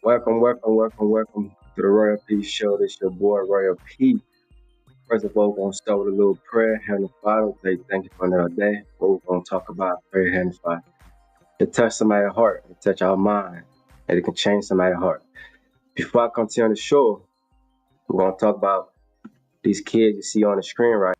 Welcome to the Royal Peace Show. This your boy Royal P. First of all, we're gonna start with a little prayer. Heavenly Father, say thank you for another day. What we're gonna talk about prayer, Heavenly Father. It touch somebody's heart, it touch our mind, and it can change somebody's heart. Before I continue on the show, we're gonna talk about these kids you see on the screen right.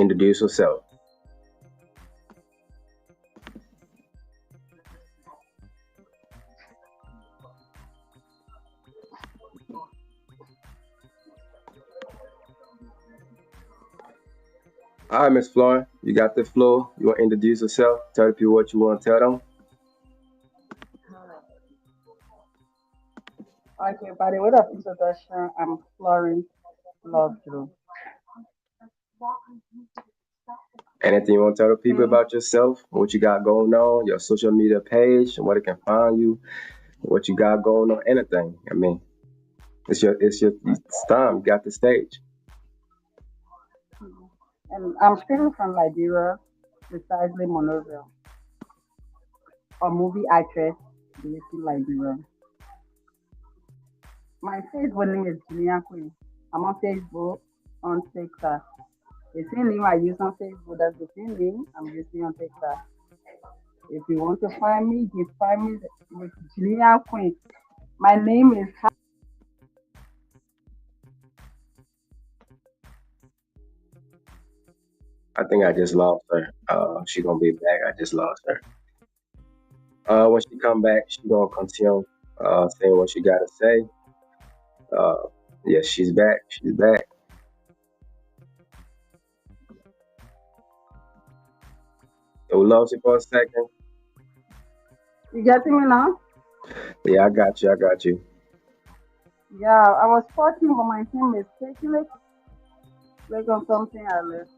Introduce yourself. All right, Miss Florence, you got the floor. You want to introduce yourself? Tell the people what you want to tell them. Okay, by the way of introduction, I'm Florence Lovejoy. Anything you want to tell the people Mm, about yourself? What you got going on? Your social media page, and where they can find you? What you got going on? Anything? I mean, it's time. You got the stage. and I'm speaking from Liberia, precisely Monrovia, a movie actress based in Liberia. My Facebook name is Julian Queen. I'm on Facebook, on TikTok. The same name I use on Facebook, that's the same name I'm using on TikTok. If you want to find me, you can find me with Julian Queen. My name is I think I just lost her. She gonna be back. I just lost her. When she come back, she gonna continue saying what she gotta say. Uh, yeah, she's back. She's back. So we lost you for a second. You getting me now? Yeah, I got you. I got you. Yeah, I was talking, but my team is taking it. Like on something I left.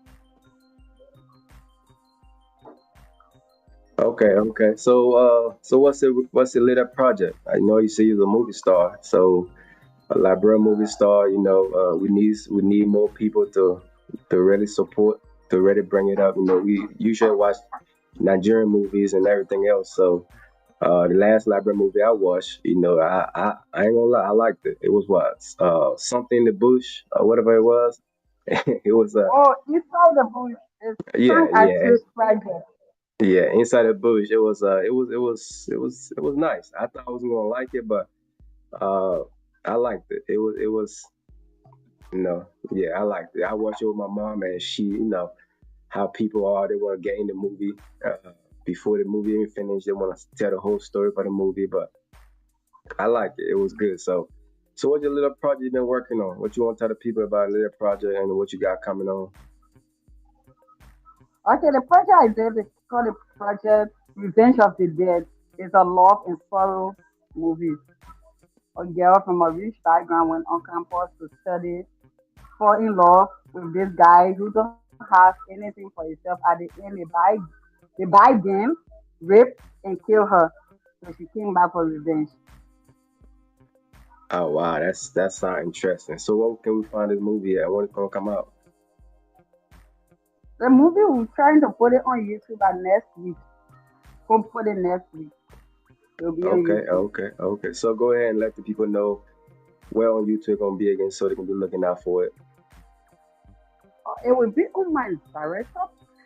Okay, okay. So what's the little project? I know you say you're a movie star. So a Libra movie star. We need more people to really support, to really bring it up. We usually watch Nigerian movies and everything else. So the last Libra movie I watched, I ain't gonna lie, I liked it. It was what something in the bush or whatever it was. It was Oh, inside the bush is yeah, Frank yeah, Arthur's project. yeah. Inside the bush, it was nice. I thought I wasn't gonna like it, but uh, I liked it. Yeah, I liked it. I watched it with my mom, and how people are. They want to get in the movie before the movie even finished. They want to tell the whole story for the movie, but I liked it. It was good. So what's your little project you been working on? What you want to tell the people about a little project and what you got coming on? Okay, the project I did is called the project Revenge of the Dead. It's a love and sorrow movie. A girl from a rich background went on campus to study, fall in love with this guy who don't have anything for himself. At the end, they buy them, rape and kill her. So she came back for revenge. Oh wow, that sounds interesting. So what can we find this movie at? When it's gonna come out? The movie we're trying to put it on YouTube by next week. Hopefully next week it'll be on Okay, YouTube. okay, okay. So go ahead and let the people know where on YouTube it's gonna be again, so they can be looking out for it. It will be on my director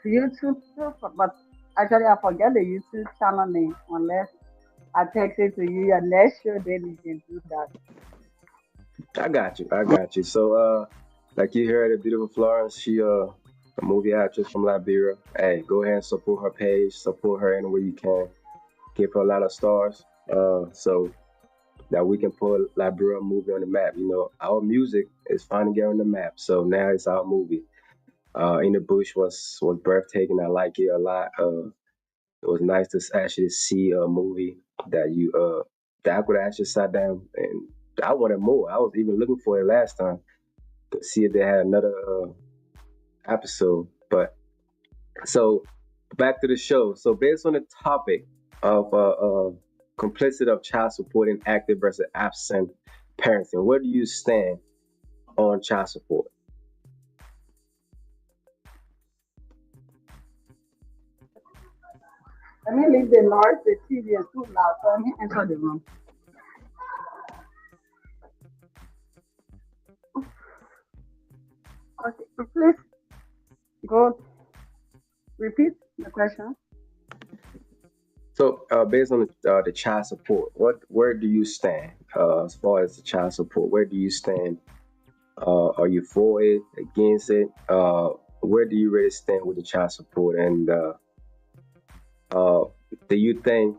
YouTube too, but actually I forget the YouTube channel name unless I text it to you. Your next show, then you can do that. I got you. I got you. So like you heard, the beautiful Florence, she a movie actress from Liberia. Hey, go ahead and support her page, support her any way you can. Give her a lot of stars. So that we can put Liberia movie on the map. Our music is finally getting on the map. So now it's our movie. In the Bush was breathtaking. I like it a lot. It was nice to actually see a movie that you that I could actually sat down and I wanted more. I was even looking for it last time to see if they had another episode. But so back to the show. So based on the topic of complicity of child support in active versus absent parenting, where do you stand on child support? Let me leave the noise, the TV is too loud, so let me enter the room. Okay, so please go repeat the question. So, based on the child support, where do you stand as far as the child support? Where do you stand? Are you for it, against it? where do you really stand with the child support? And uh, do you think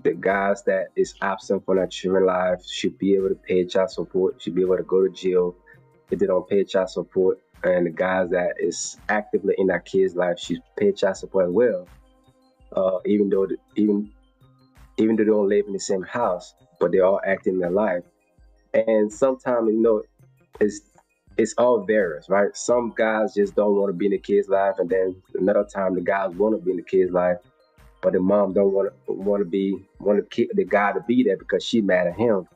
the guys that is absent from their children life should be able to pay child support, should be able to go to jail if they don't pay child support, and the guys that is actively in their kids' life should pay child support as well, even though even though they don't live in the same house, but they all act in their life. And sometimes it's it's all varies, right? Some guys just don't want to be in the kid's life, and then another time the guys want to be in the kid's life, but the mom don't want the guy to be there because she mad at him.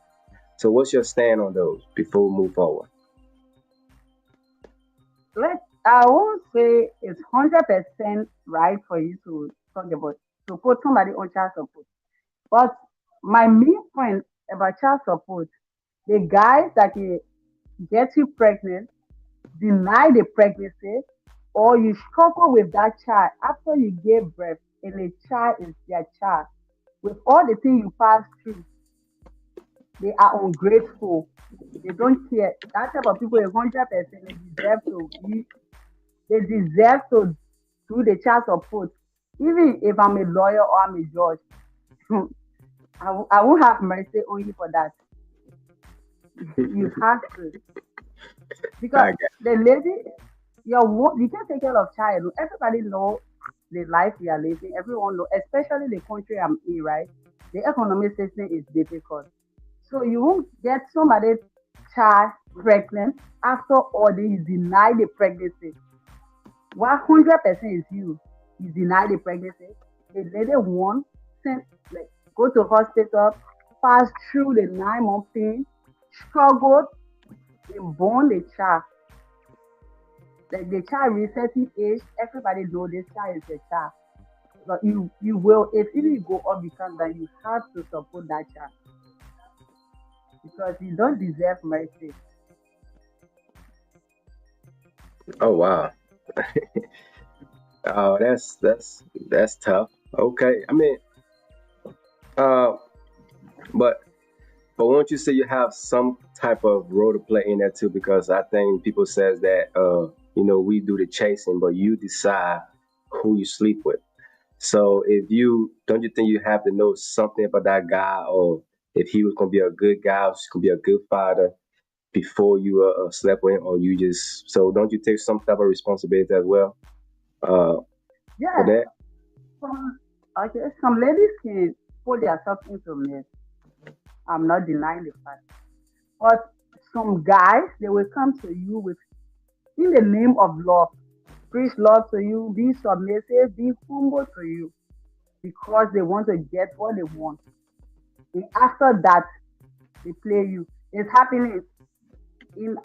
So what's your stand on those before we move forward? I won't say it's 100% right for you to talk about to put somebody on child support. But my main point about child support, the guys that can get you pregnant, deny the pregnancy, or you struggle with that child after you gave birth, and the child is their child. With all the things you pass through, they are ungrateful. They don't care. That type of people, 100%, they deserve to do the child support. Even if I'm a lawyer or I'm a judge, I won't have mercy on you for that. You have to. Because I got the lady, you can take care of child. Everybody know the life we are living. Everyone know, especially the country I'm in, right? The economic system is difficult. So you won't get somebody child pregnant after all they deny the pregnancy. 100% is you. You deny the pregnancy. The lady won, sent, like, go to hospital, pass through the 9 month pain, struggled, and born the child. Like the child reach certain age, everybody know this child is a child. But you will, if even you go up become that, you have to support that child because you don't deserve mercy. Oh wow. Oh, that's tough. Okay, I mean, uh, but won't you say you have some type of role to play in that too? Because I think people says that we do the chasing, but you decide who you sleep with. So if you don't you think you have to know something about that guy, or if he was gonna be a good guy, or he's gonna be a good father before you slept with him, or you just so don't you take some type of responsibility as well uh, for Yeah, that? some okay, some ladies can put themselves into mess. I'm not denying the fact. But some guys, they will come to you with in the name of love, preach love to you, be submissive, be humble to you because they want to get what they want. And after that, they play you. It's happening in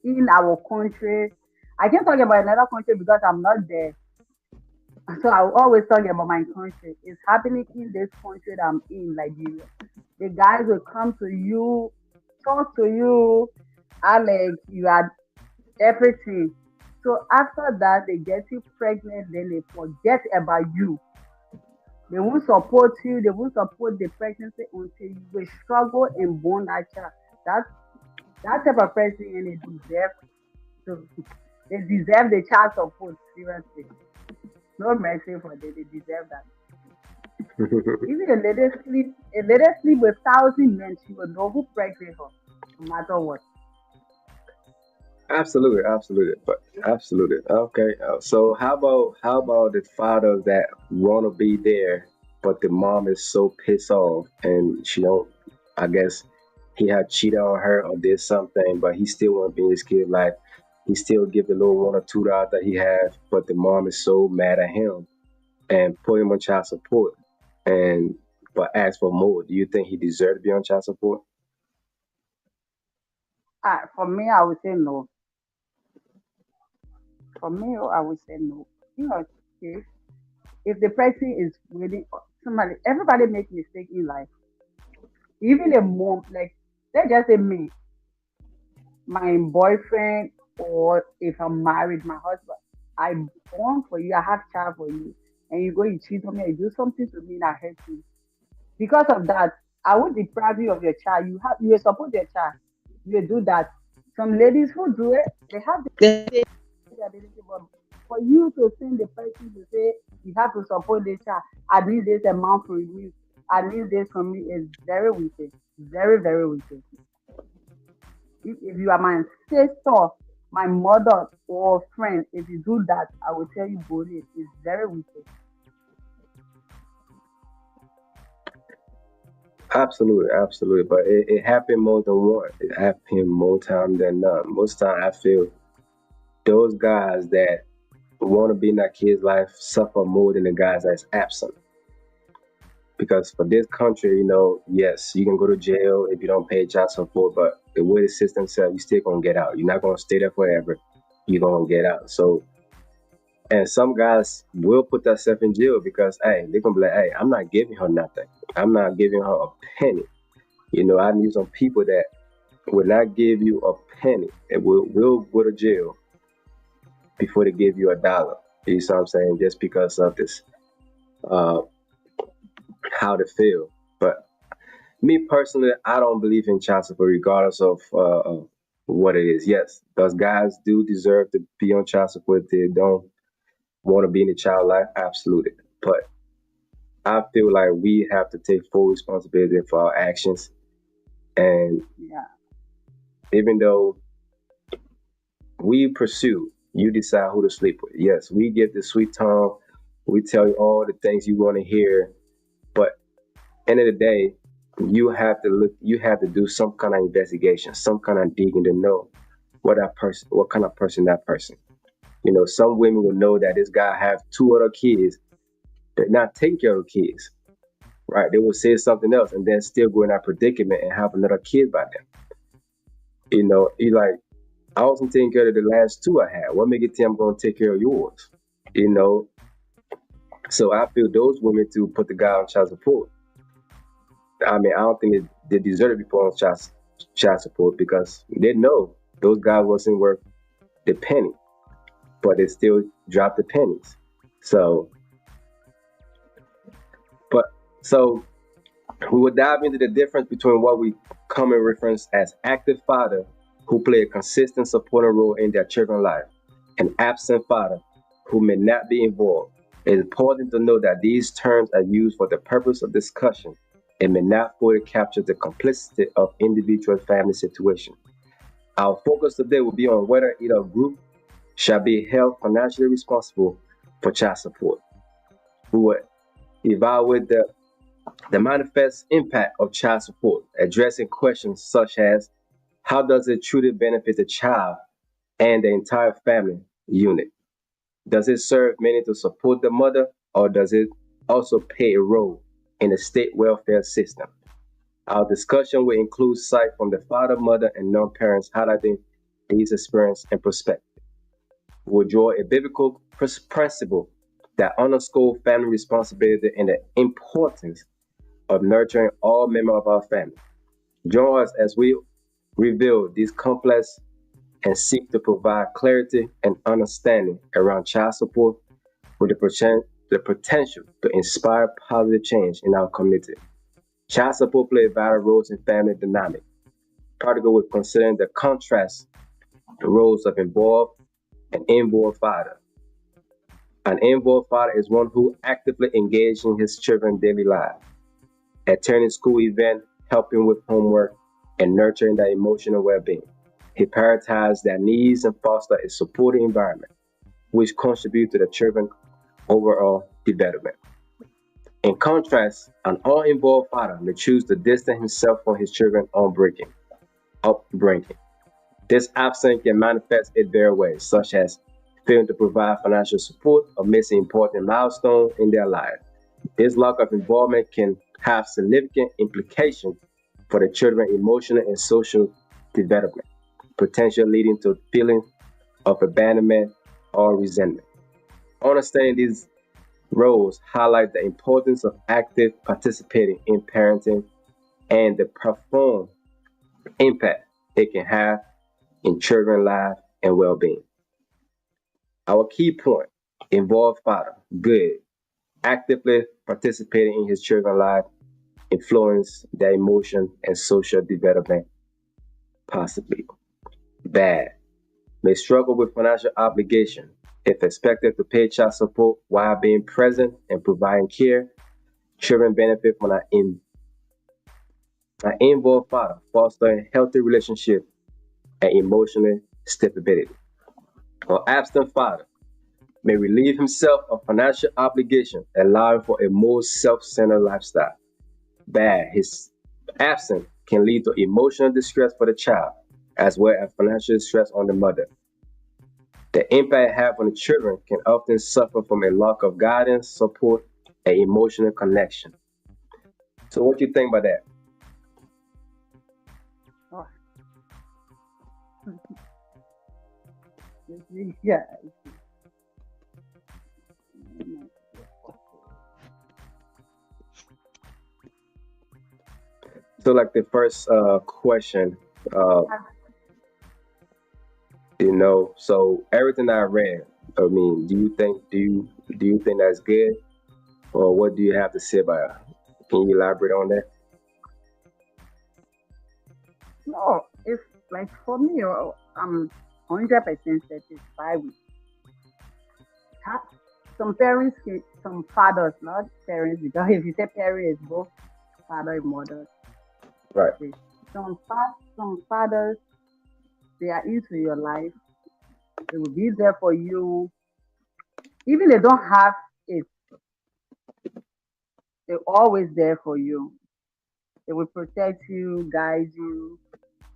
in our country. I can't talk about another country because I'm not there. So I will always talk about my country. It's happening in this country that I'm in, Nigeria. The guys will come to you, talk to you, Alex, you are everything. So after that, they get you pregnant, then they forget about you. They won't support you, they won't support the pregnancy until you will struggle and born that child. That that type of person and they deserve to they deserve the child support, seriously. No mercy for them, they deserve that. Even a lady sleep with 1,000 men, she will know who pregnant her, no matter what. Absolutely, absolutely, but absolutely. Okay, so how about the fathers that want to be there, but the mom is so pissed off and she don't. I guess he had cheated on her or did something, but he still want to be in his kid's life. He still give the little $1 or $2 that he has, but the mom is so mad at him and put him on child support, and but ask for more. Do you think he deserved to be on child support? For me, I would say no. For me, I would say no. If if the person is really somebody, everybody make mistake in life. Even a mom, like let's just say me, my boyfriend, or if I'm married, my husband, I born for you, I have child for you, and you go, you cheat on me, you do something to me that hurts me. Because of that, I would deprive you of your child. You will support your child. You will do that. Some ladies who do it, they have the ability, for you to send the person to say you have to support the child, at least this amount from you, at least this from me is very wicked. Very, very wicked. If you are my sister, my mother, or friend, if you do that, I will tell you boldly, it's very wicked. Absolutely, absolutely. But it happened more than one. It happened more time than none. Most time, I feel those guys that want to be in that kid's life suffer more than the guys that's absent. Because for this country, yes, you can go to jail if you don't pay child support, but the way the system set, you still gonna get out. You're not gonna stay there forever. You're gonna get out. So, and some guys will put themselves in jail because, hey, they're gonna be like, hey, I'm not giving her nothing. I'm not giving her a penny. I knew some people that will not give you a penny and will go to jail before they give you a dollar. You see what I'm saying? Just because of this, uh, how they feel. But me personally, I don't believe in child support regardless of what it is. Yes, those guys do deserve to be on child support. They don't want to be in the child life, absolutely. But I feel like we have to take full responsibility for our actions. And Yeah, even though we pursue, you decide who to sleep with. Yes, we get the sweet tongue. We tell you all the things you want to hear. But end of the day, you have to look. You have to do some kind of investigation, some kind of digging to know what kind of person that person. Some women will know that this guy have two other kids. They're not taking care of kids, right? They will say something else and then still go in that predicament and have another kid by them. He like, I wasn't taking care of the last two I had. What make it think I'm going to take care of yours? You know, so I feel those women to put the guy on child support. I mean, I don't think they deserve to be put on child support because they know those guys wasn't worth the penny, but they still dropped the pennies. So, but so we will dive into the difference between what we commonly reference as active father, who play a consistent supporting role in their children's life, and absent father, who may not be involved. It is important to note that these terms are used for the purpose of discussion and may not fully capture the complexity of individual family situations. Our focus today will be on whether either group shall be held financially responsible for child support. We will evaluate the manifest impact of child support, addressing questions such as how does it truly benefit the child and the entire family unit? Does it serve mainly to support the mother, or does it also play a role in the state welfare system? Our discussion will include sight from the father, mother, and non-parents highlighting these experiences and perspectives. We will draw a biblical principle that underscores family responsibility and the importance of nurturing all members of our family. Join us as we reveal these complex and seek to provide clarity and understanding around child support with the potential to inspire positive change in our community. Child support plays vital roles in family dynamic, particularly with considering the contrast roles of involved and involved father. An involved father is one who actively engages in his children's daily life, attending school events, helping with homework, and nurturing their emotional well-being. He prioritizes their needs and fosters a supportive environment, which contributes to the children's overall development. In contrast, an uninvolved father may choose to distance himself from his children's upbringing. This absence can manifest in various ways, such as failing to provide financial support or missing important milestones in their life. This lack of involvement can have significant implications for the children's emotional and social development, potentially leading to feelings of abandonment or resentment. Understanding these roles highlight the importance of active participating in parenting and the profound impact it can have in children's life and well-being. Our key point: involved father, good, actively participating in his children's life, influence their emotion and social development, possibly bad, may struggle with financial obligation, If expected to pay child support while being present and providing care, children benefit from an involved father, fostering healthy relationship and emotional stability. An absent father may relieve himself of financial obligation, allowing for a more self-centered lifestyle. Bad, his absence can lead to emotional distress for the child, as well as financial stress on the mother. The impact it has on the children can often suffer from a lack of guidance, support, and emotional connection. So, what do you think about that? Oh, yeah. So, like the first question, uh, so everything I read, I mean, do you think that's good, or what do you have to say about it? Can you elaborate on that? No, it's like for me, I'm 100% satisfied with that. Some parents, some fathers, not parents, because if you say parents, both father and mother. Right. Okay. Some fathers, they are into your life. They will be there for you. Even they don't have it, they're always there for you. They will protect you, guide you,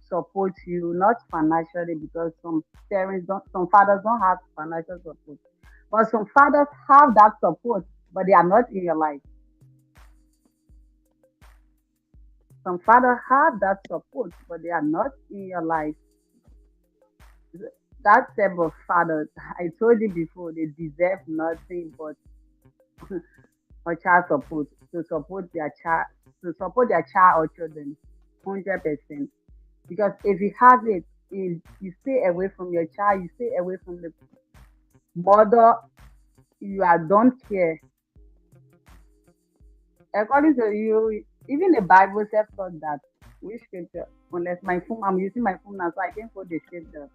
support you, not financially because some fathers don't have financial support. But some fathers have that support, but they are not in your life. Some fathers have that support, but they are not in your life. That type of fathers, I told you before, they deserve nothing but or child support to support their child or children, 100%. Because if you have it, you stay away from your child, you stay away from the mother, you are don't care. According to you, even the Bible says that. Which scripture? Unless my phone, I'm using my phone now, so I can put the scripture.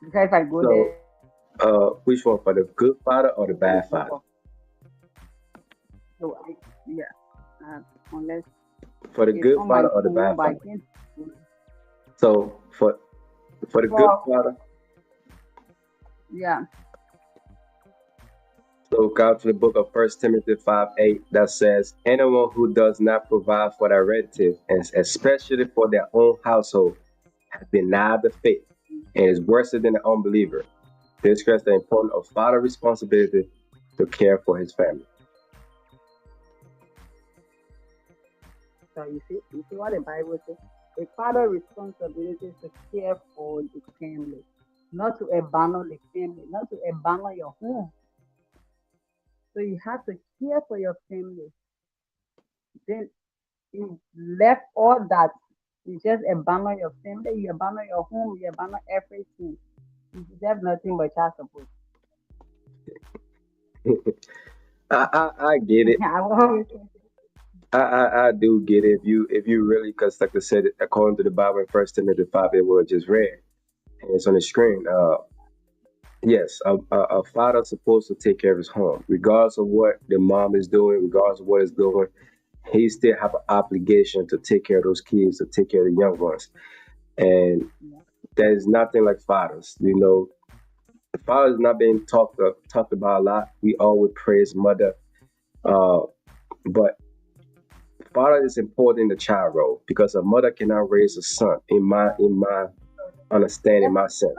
Because if I go So, there, which one, for the good father or the the bad book father? of so I yeah. Unless For the it's good on my father or the phone, bad but I father? can't. So, for the good For father, yeah, so go to the book of First Timothy 5:8 that says, anyone who does not provide for their relative, and especially for their own household, has denied the faith and is worse than an unbeliever. This stress the importance of father responsibility to care for his family. so you see what the Bible says. A father responsibility is to care for the family, not to abandon the family, not to abandon your home. So you have to care for your family. Then you left all that. You just abandon your family, you abandon your home, you abandon everything. You deserve nothing but child support. I get it. I will always say, I do get it. If you really, because like I said, according to the Bible in First Timothy 5, it was just read and it's on the screen. Yes, a father's supposed to take care of his home, regardless of what the mom is doing, regardless of what it's doing. He still have an obligation to take care of those kids, to take care of the young ones. And yeah, there's nothing like fathers. The father is not being talked about a lot. We always praise mother, uh, but father is important in the child role because a mother cannot raise a son. In my understanding, my sense.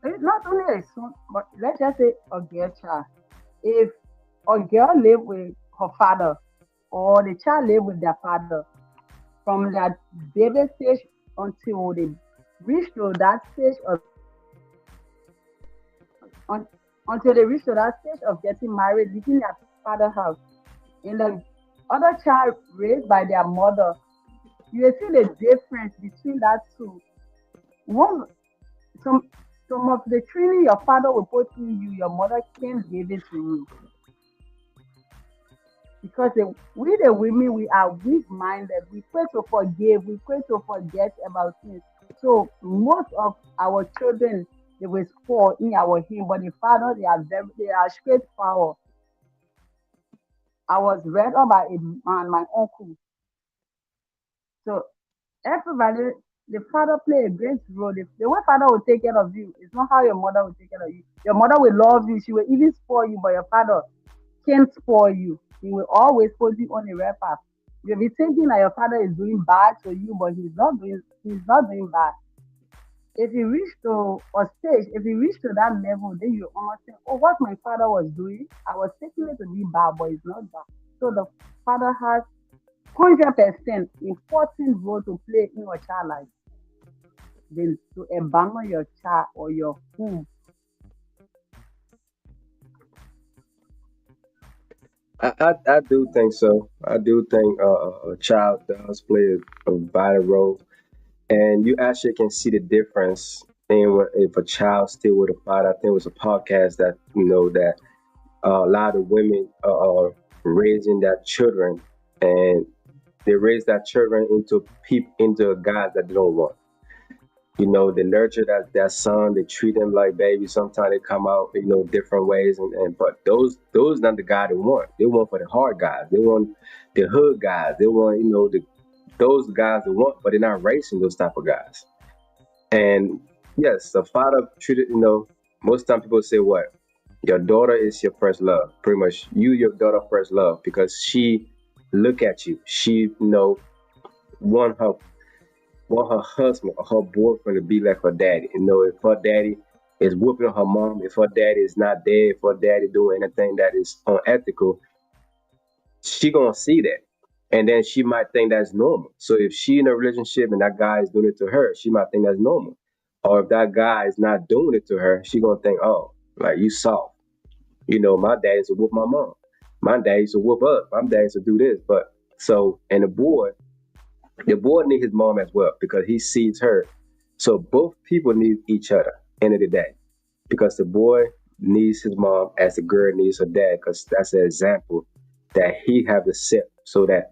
it's not only a son, but let's just say a girl child. If a girl live with her father or the child live with their father from their baby stage until they reach to that stage of un, until they reach to that stage of getting married, leaving their father house. And the other child raised by their mother, you will see the difference between that two. One some some of the training your father will put in you, your mother can't give it to you. Because we the women we are weak minded. We quick to forgive, we quick to forget about things. So most of our children they will spoil in our home. But the father, they are straightforward. I was read up by a man, my uncle. So everybody, the father play a great role. The way father will take care of you, it's not how your mother will take care of you. Your mother will love you, she will even spoil you, but your father can't spoil you. He will always put you on the right path. You'll be thinking that your father is doing bad to you, but he's not doing bad. If you reach to a stage, if you reach to that level, then you understand, oh, what my father was doing, I was taking it to be bad, but it's not bad. So the father has 100% important role to play in your child life than to abandon your child or your home. I do think so. I do think a child does play a vital role, and you actually can see the difference in if a child still with a father. I think it was a podcast that that a lot of women are raising their children, and they raise their children into guys that they don't want. They nurture that son, they treat them like babies. Sometimes they come out, different ways, and but those not the guy they want. They want for the hard guys. They want the hood guys. They want, those guys they want, but they're not racing those type of guys. And yes, the father treated, most time people say what? Your daughter is your first love. Pretty much your daughter first love because she look at you. She, want her want her husband or her boyfriend to be like her daddy. If her daddy is whooping her mom, if her daddy is not there, if her daddy doing anything that is unethical, she gonna see that. And then she might think that's normal. So if she in a relationship and that guy is doing it to her, she might think that's normal. Or if that guy is not doing it to her, she gonna think, oh, like you soft. My dad used to whoop my mom. My dad used to whoop us. My dad used to do this. But so and the boy needs his mom as well because he sees her. So both people need each other end of the day because the boy needs his mom as the girl needs her dad because that's the example that he have to set so that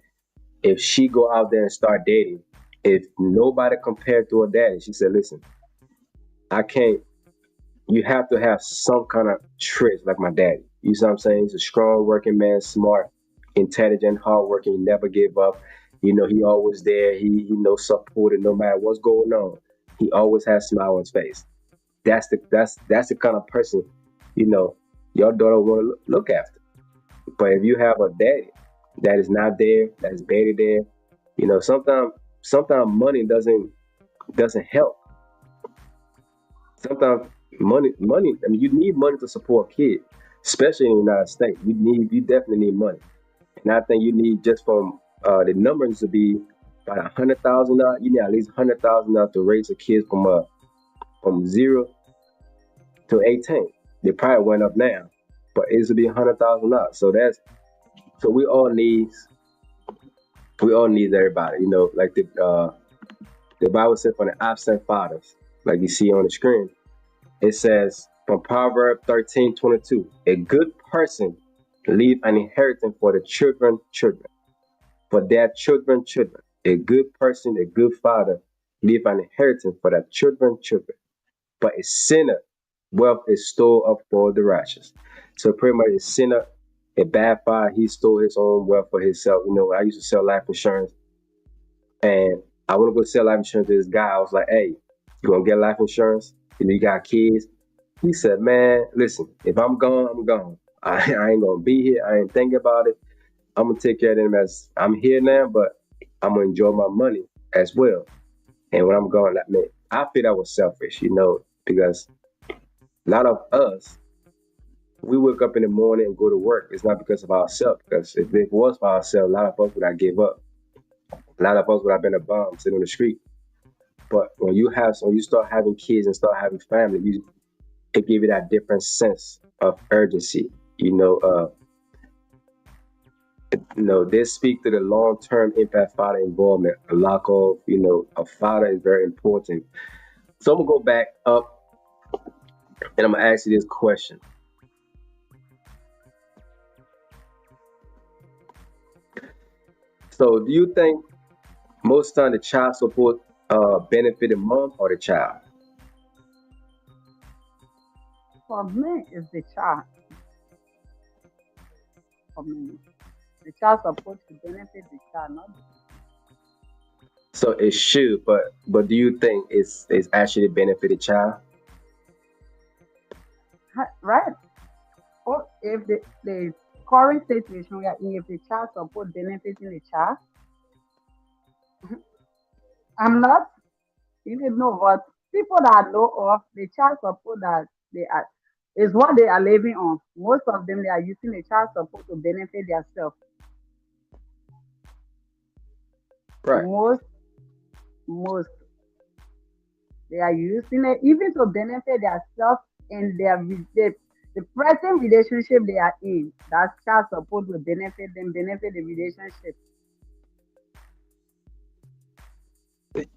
if she go out there and start dating, if nobody compared to her dad, she said, listen, I can't, you have to have some kind of traits like my daddy. You see what I'm saying? He's a strong working man, smart, intelligent, hardworking, he never gave up. He always there. He knows supported no matter what's going on. He always has a smile on his face. That's the kind of person, you know, your daughter want to look after. But if you have a daddy that is not there, that is barely there, sometimes money doesn't help. Sometimes money. I mean, you need money to support a kid, especially in the United States. You definitely need money, and I think you need just from the numbers to be about $100,000. You need at least $100,000 to raise a kid from 0 to 18. They probably went up now, but it should be $100,000. So we all need everybody. Like the Bible said for the absent fathers, like you see on the screen. It says from Proverbs 13:22, a good person leave an inheritance for the children, for their children. A good person, a good father, leave an inheritance for their children. But a sinner, wealth is stored up for the righteous. So pretty much a sinner, a bad father, he stole his own wealth for himself. I used to sell life insurance and I want to go sell life insurance to this guy. I was like, hey, you gonna get life insurance? You got kids? He said, man, listen, if I'm gone, I'm gone. I ain't gonna be here. I ain't thinking about it. I'm gonna take care of them as I'm here now, but I'm gonna enjoy my money as well. And when I'm gone, that man, I feel that was selfish, because a lot of us, we wake up in the morning and go to work. It's not because of ourselves, because if it was for ourselves, a lot of us would have give up. A lot of us would have been a bum sitting on the street. But when you start having kids and start having family, it give you that different sense of urgency. This speak to the long-term impact father involvement. A lack of, a father is very important. So I'm gonna go back up and I'm gonna ask you this question. So do you think most time the child support benefit the mom or the child? For me, it's the child. For me, the child supposed to benefit the child, not the So it should, but do you think it's actually benefit the child? right. Or if the current situation we are in, if the child support benefiting the child, I'm not even know what people that know of the child support that they are is what they are living on. Most of them they are using the child support to benefit themselves. Right. Most they are using it even to benefit themselves and the present relationship they are in. That child support will benefit them, benefit the relationship.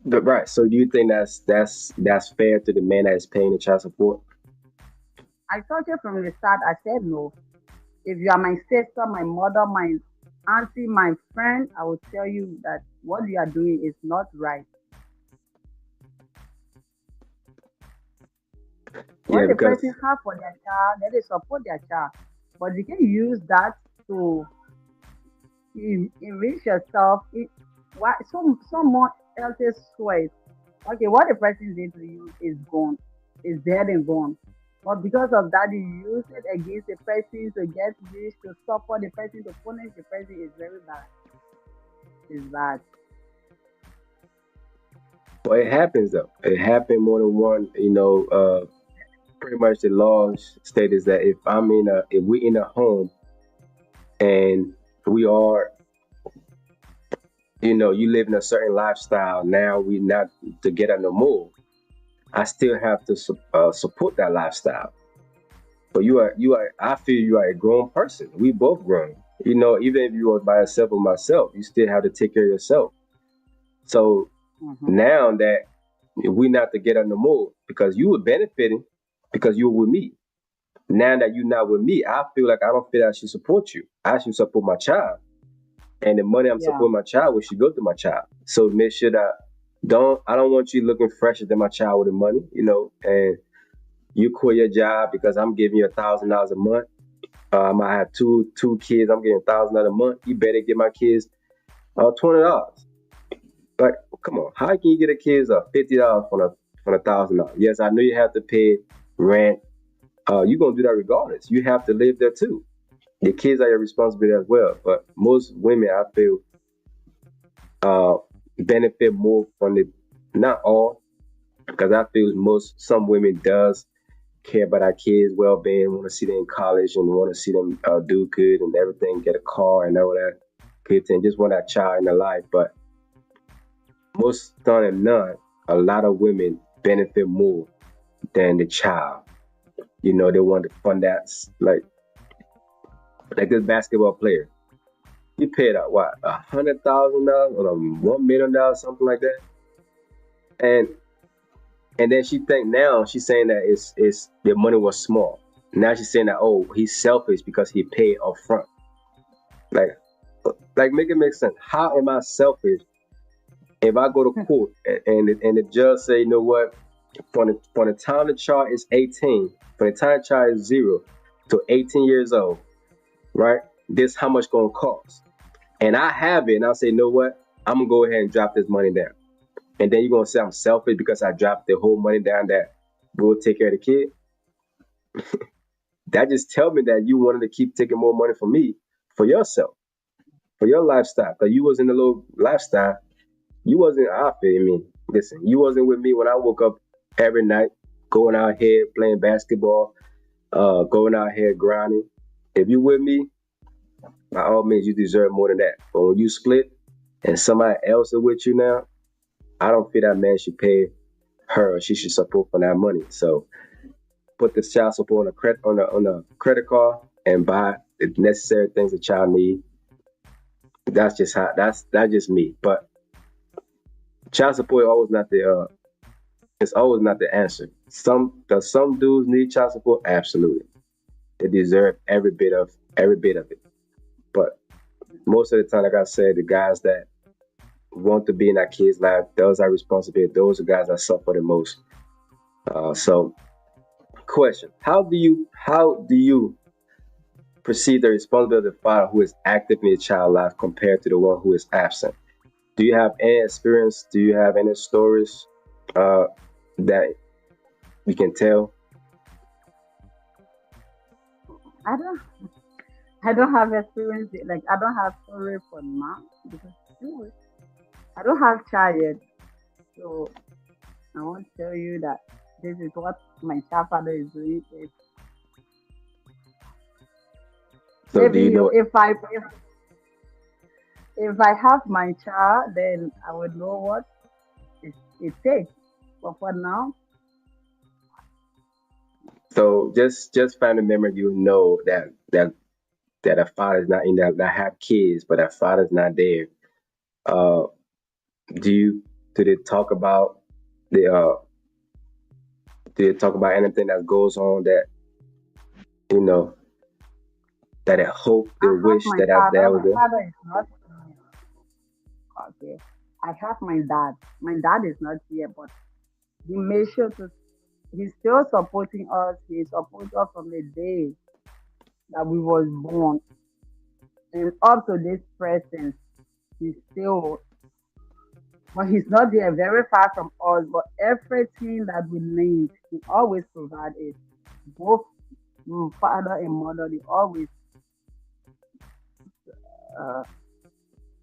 But right. So do you think that's fair to the man that is paying the child support? I told you from the start. I said no. If you are my sister, my mother, my auntie, my friend, I will tell you that what you are doing is not right. Yeah, What the because person have for their child, let it support their child. But you can use that to enrich yourself. Why someone else's choice? Okay, what the person did to you is gone, is dead and gone. But because of that, you use it against the person to get rich, to support the person, to punish the person is very bad. It's bad. well, it happens though. It happened more than one. Pretty much the laws state is that if we in a home and we are, you live in a certain lifestyle. Now we not together no more. I still have to support that lifestyle. But you are. I feel you are a grown person. We both grown. Even if you are by yourself or myself, you still have to take care of yourself. So Hmm. now that we not together no more, because you were benefiting because you were with me. Now that you're not with me, I feel like I don't feel I should support you. I should support my child, and the money I'm Yeah. supporting my child with should go to my child. So make sure that I don't want you looking fresher than my child with the money, and you quit your job because I'm giving you $1,000 a month. I might have two kids. I'm getting $1,000 a month. You better get my kids $20. Like, come on, how can you get a kids $50 from a $1,000? Yes, I know you have to pay rent. You're gonna do that regardless. You have to live there too. Your kids are your responsibility as well. But most women, I feel, uh, benefit more from the not all, because I feel some women does care about our kids' well being, want to see them in college and want to see them do good and everything, get a car and all that good thing. Just want that child in their life. But most done and none, a lot of women benefit more than the child. They want to fund that like this basketball player. He paid out what $100,000 or $1 million, something like that. And then she think now she's saying that it's the money was small. Now she's saying that, oh, he's selfish because he paid up front. Like make it make sense. How am I selfish if I go to court and the judge say, you know what, from the time the child is 18, from the time the child is 0 to 18 years old, right? This how much gonna cost. And I have it, and I'll say, you know what, I'm gonna go ahead and drop this money down. And then you're gonna say I'm selfish because I dropped the whole money down that will take care of the kid. That just tell me that you wanted to keep taking more money from me for yourself, for your lifestyle. Because you was in a little lifestyle. You wasn't out there. I mean, listen, you wasn't with me when I woke up every night, going out here playing basketball, going out here grinding. If you with me, by all means, you deserve more than that. But when you split and somebody else is with you now, I don't feel that man should pay her or she should support for that money. So put this child support on a credit card and buy the necessary things the child need. That's just me. But child support always not the it's always not the answer. Some dudes need child support? Absolutely. They deserve every bit of it. But most of the time, like I said, the guys that want to be in that kid's life, those are responsibility. Those are guys that suffer the most. So Question: how do you perceive the responsibility of the father who is active in your child life compared to the one who is absent? Do you have any experience? Do you have any stories uh, that we can tell? I don't I don't have experience like I don't have story for now because anyway, I don't have child yet. So I won't tell you that this is what my child father is doing. If So do you maybe know? if I have my child, then I would know what it takes. But for now, So just family member, you know that a father's not in that have kids, but a father's not there. Uh, do you do they talk about the do they talk about anything that goes on that you know that they hope they I have wish my that father. was My there? father is not okay. I have my dad. My dad is not here, but he made sure to. He's still supporting us. He supports us from the day that we was born, and up to this present, he's still. But he's not there, very far from us. But everything that we need, he always provide it. Both father and mother, they always. Uh,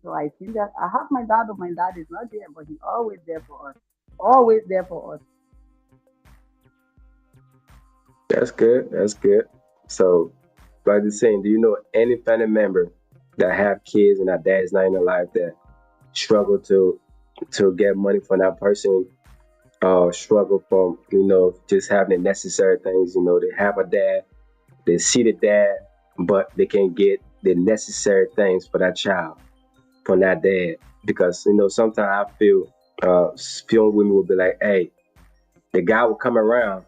so I think that I have my dad, but my dad is not there, but he always there for us. Always there for us. That's good. That's good. So, like the saying, do you know any family member that have kids and that dad is not in their life that struggle to get money from that person? Struggle from just having the necessary things. They have a dad, they see the dad, but they can't get the necessary things for that child from that dad because sometimes I feel few women will be like, hey, the guy will come around,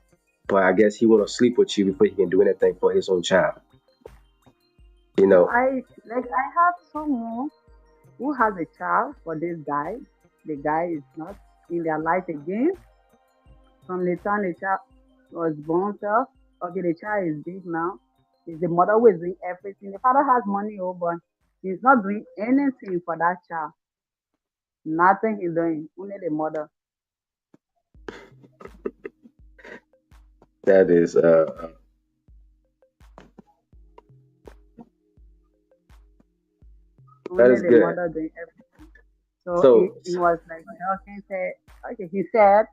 but I guess he want to sleep with you before he can do anything for his own child. You So know, I have someone who has a child for this guy. The guy is not in their life again. From the time the child was born to, okay, the child is big now. It's the mother who is doing everything. The father has money, oh, but he's not doing anything for that child. Nothing he's doing. Only the mother. that is that Only is the good. mother doing everything. So So he was like talking, said, okay, he said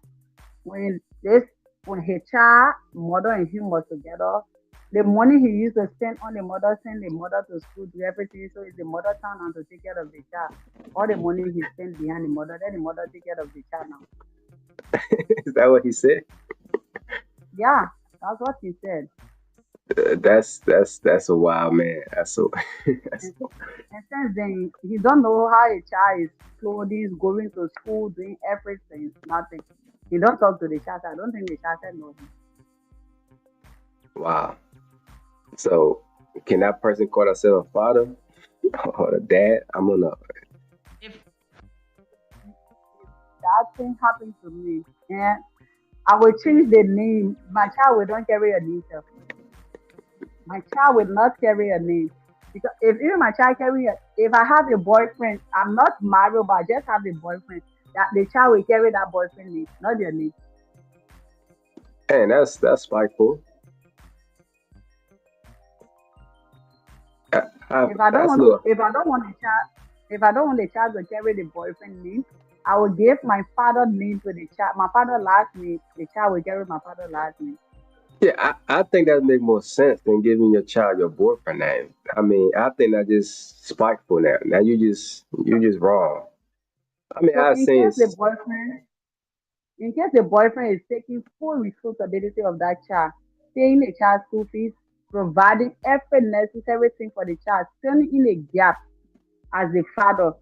when this when his child, mother and him was together, the money he used to spend on the mother, send the mother to school, do everything. So it's the mother turn on to take care of the child. All the money he spent behind the mother, then the mother take care of the child now. is that what he said? Yeah, that's what he said. That's a wild man. That's so. And, and since then, he don't know how a child is clothing, going to school, doing everything, nothing. He don't talk to the child. I don't think the child knows him. Wow. So can that person call themselves a father or a dad? I'm gonna. If that thing happened to me, and I will change the name. My child will don't carry a name. Sef. My child will not carry a name. Because if even my child carry a, if I have a boyfriend, I'm not married, but I just have a boyfriend, that the child will carry that boyfriend name, not their name. And that's spiteful. I, I, If I don't that's a want to, little. if I don't want the child to carry the boyfriend name, I will give my father name to the child. My father last name, the child will carry my father last name. Yeah, I think that make more sense than giving your child your boyfriend name. I mean, I think that's just spiteful now. Now you just wrong. I mean, So I've seen. in case the boyfriend is taking full responsibility of that child, paying the child's school fees, providing every necessary thing for the child, filling in a gap as the father.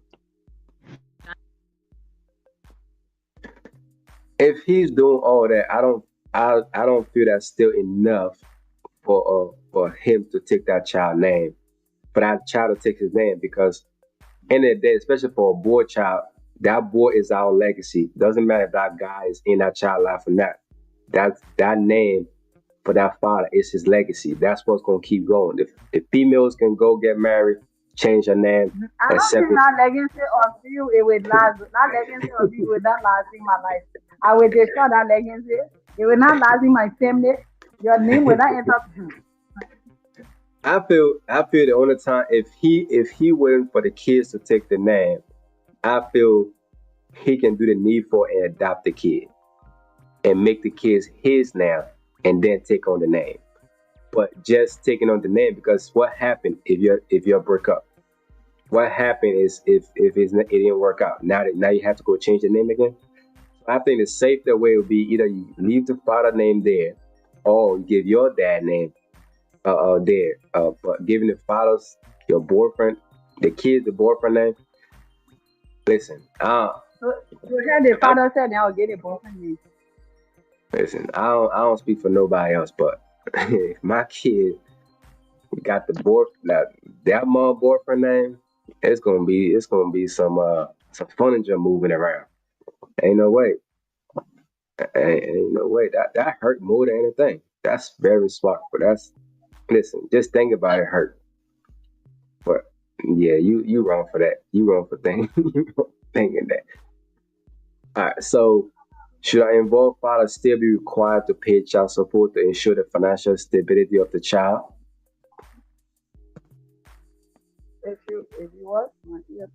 If he's doing all that, I don't feel that's still enough for him to take that child name, for that child to take his name because end of the day, especially for a boy child, that boy is our legacy. Doesn't matter if that guy is in that child life or not. That name. for that father. It's his legacy. That's what's gonna keep going. If females can go get married, change her name, I and don't think separate. that legacy of you it will last. That legacy of you will not last in my life. I will destroy that legacy. It will not last in my family. Your name will not enter. I feel the only time if he waiting for the kids to take the name, I feel he can do the needful and adopt the kid and make the kids his now and then take on the name. But just taking on the name because what happened if you break up? What happened is it didn't work out. Now you have to go change the name again. I think the safer way would be either you leave the father name there, or you give your dad name there. But giving the fathers your boyfriend, the kids the boyfriend name. Listen, So you heard the I, father said, "I'll get a boyfriend name." listen. I don't speak for nobody else, but if my kid got the boy that mom boyfriend name, it's gonna be some furniture moving around. Ain't no way. Ain't no way. That hurt more than anything. That's very smart, but that's listen. Just think about it hurt. But yeah, you wrong for that. You wrong for thinking you wrong for thinking that. All right. So should I involve father still be required to pay child support to ensure the financial stability of the child? If you what? Yes,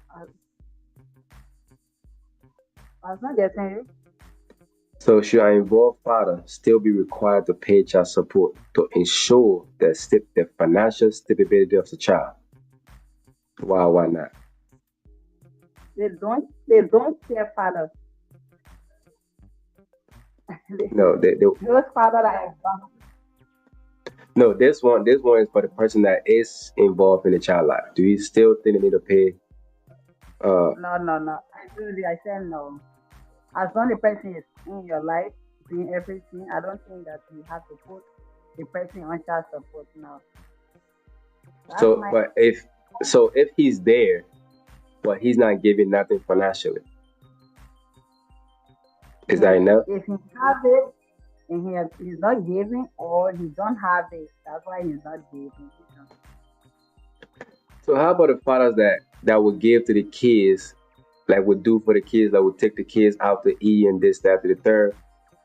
I, I was not getting you. So should I involve father still be required to pay child support to ensure the financial stability of the child? Why not? They don't care father. No, Those father that have no. This one is for the person that is involved in the child life. Do you still think they need to pay? Uh, no, no, no. I said no. As long the person is in your life, doing everything, I don't think that you have to put the person on child support now. That's so, my but if he's there, but he's not giving nothing financially, is that enough? if he have it and he's not giving or he don't have it, that's why he's not giving. So how about the fathers that would give to the kids, like would do for the kids, that would take the kids out to eat and this, that, to the third,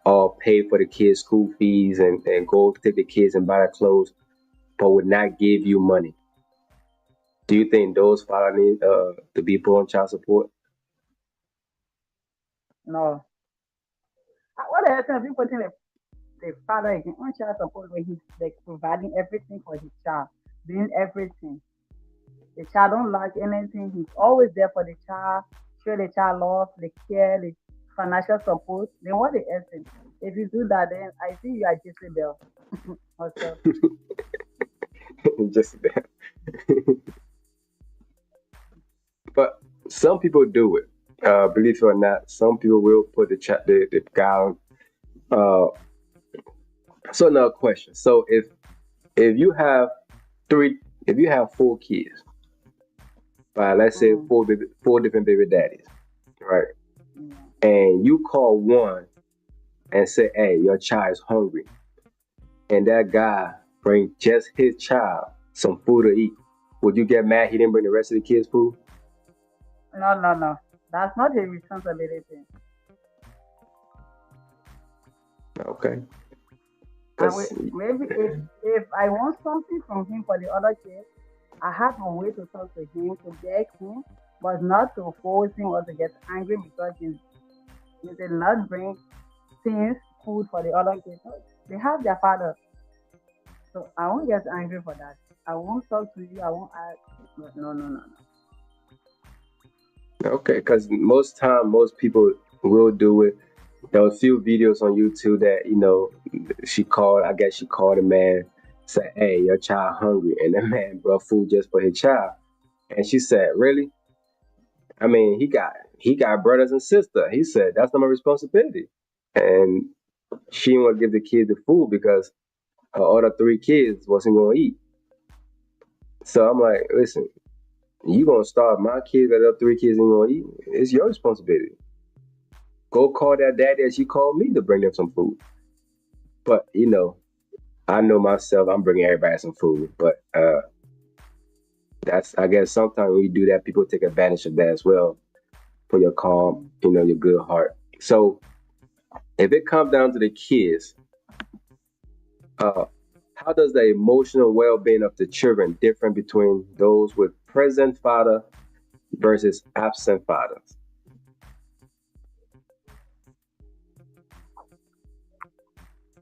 or pay for the kids' school fees and go take the kids and buy their clothes, but would not give you money? Do you think those fathers need to be put on child support? No. What else if you putting the father again on child support when he's like providing everything for his child, doing everything. The child don't lack anything. He's always there for the child, show the child love, the care, the financial support. Then what the essence? If you do that, then I see you are Jezebel. Also, Just that. But some people do it. Believe it or not, some people will put the guy on. Uh, so another question. So if you have three, if you have four kids, let's say mm, four different baby daddies, right? yeah. And you call one and say, "Hey, your child is hungry," and that guy bring just his child some food to eat, would you get mad he didn't bring the rest of the kids food? No, no, no. That's not a responsibility. Okay, I because will, maybe if I want something from him for the other kid, I have a way to talk to him to beg him, but not to force him or to get angry because he did not bring things, food for the other kids. No, they have their father. So I won't get angry for that. I won't talk to you. I won't ask. No, no, no, no, no. okay, because most time most people will do it. There was a few videos on YouTube that she called. I guess she called a man, said, "Hey, your child hungry," and the man brought food just for his child. And she said, "Really? I mean, he got brothers and sisters." He said, "That's not my responsibility." And she didn't want to give the kid the food because her other three kids wasn't going to eat. So I'm like, listen, you gonna starve my kids that other three kids ain't gonna eat? It's your responsibility. Go call that daddy as you called me to bring them some food. But I know myself. I'm bringing everybody some food. But that's I guess sometimes when you do that, people take advantage of that as well for your calm, your good heart. So if it comes down to the kids, uh, how does the emotional well-being of the children differ between those with present father versus absent fathers?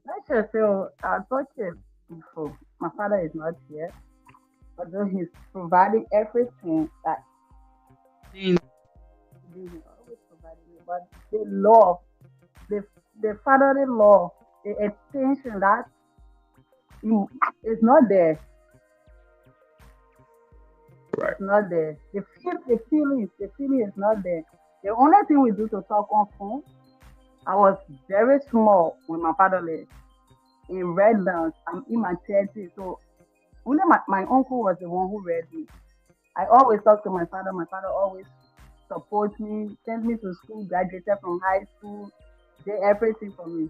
Let's just say, I touched it before. My father is not here, although he's providing everything that he needs. He's always providing me. But the love, the, the fatherly love, the attention that he is not there. Right. It's not there. The feeling is not there. The only thing we do to talk on phone, I was very small when my father left. In red dance, I'm in my 30s, so only my uncle was the one who read me. I always talk to my father. My father always supports me, sent me to school, graduated from high school, did everything for me.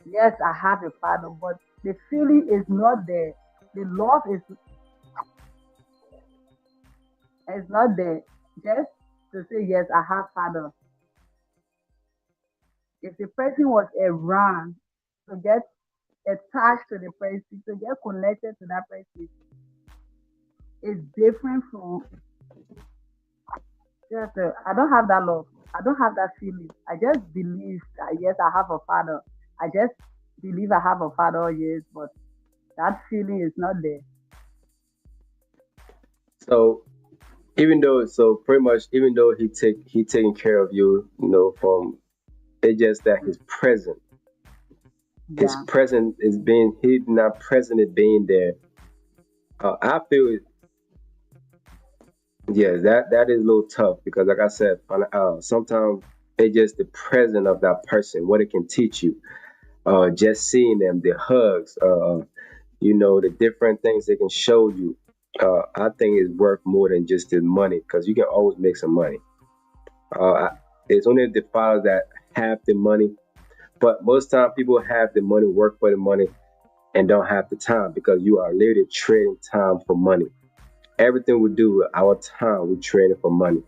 Yes, I have a father, but the feeling is not there. The love is not there. Just to say yes, I have father. If the person was around to get attached to the person, to get connected to that person, is different from just. I don't have that love. I don't have that feeling. I just believe that yes, I have a father. I just believe I have a father. Yes, but that feeling is not there. So pretty much even though he taking care of you, from it's just that his Yeah. present is being he not present is being there. I feel yes, that is a little tough because, like I said, sometimes it's just the presence of that person, what it can teach you. Just seeing them, the hugs, the different things they can show you. I think is worth more than just the money because you can always make some money. Uh, I, it's only the fathers that have the money, but most time people have the money, work for the money, and don't have the time because you are literally trading time for money. Everything we do with our time, we trade it for money.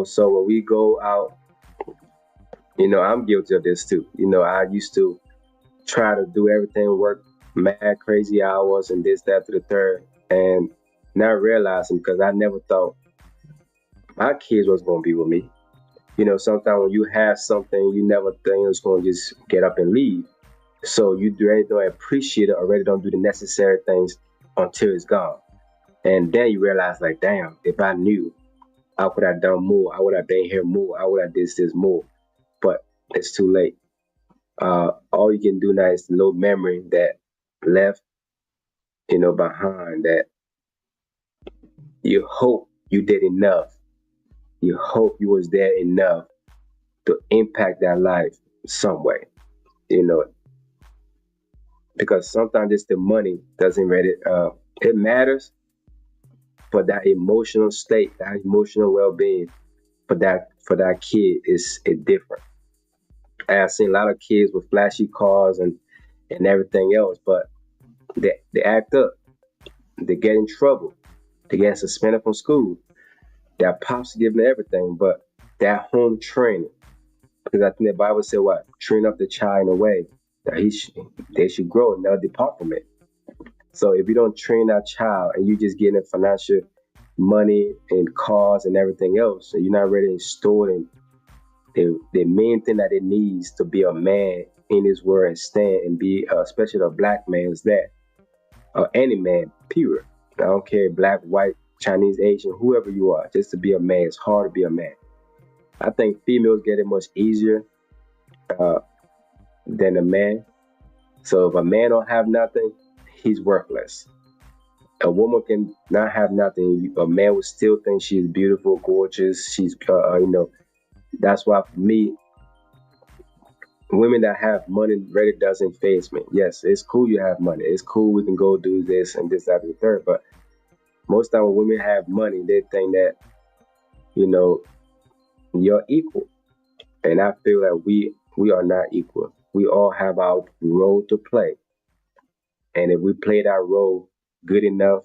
So when we go out, I'm guilty of this too. I used to try to do everything, work mad crazy hours and this, that, to the third, and not realizing because I never thought my kids was gonna be with me. Sometimes when you have something, you never think it's gonna just get up and leave. So you do anything, don't appreciate it, already don't do the necessary things until it's gone. And then you realize, like, damn, if I knew, I would have done more. I would have been here more. I would have this more. But it's too late. All you can do now is the little memory that left, behind that you hope you did enough. You hope you was there enough to impact that life some way, you know, because sometimes it's the money doesn't really, it matters, but that emotional state, that emotional well-being for that kid is different. I've seen a lot of kids with flashy cars and everything else, but they act up, they get in trouble, they get suspended from school. Their pops give them everything, but that home training, because I think the Bible said what train up the child in a way that they should grow and never depart from it. So if you don't train that child and you just getting financial money and cars and everything else, and you're not really installing the main thing that it needs to be a man in this world and stand and be, especially a black man, is that, any man, period. I don't care, black, white, Chinese, Asian, whoever you are, just to be a man, it's hard to be a man. I think females get it much easier uh, than a man. So if a man don't have nothing, he's worthless. A woman can not have nothing. A man would still think she's beautiful, gorgeous. She's, that's why for me, women that have money really doesn't phase me. Yes, it's cool you have money. It's cool we can go do this and this, that, and the third. But most time when women have money, they think that, you know, you're equal. And I feel that we are not equal. We all have our role to play, and if we play that role good enough,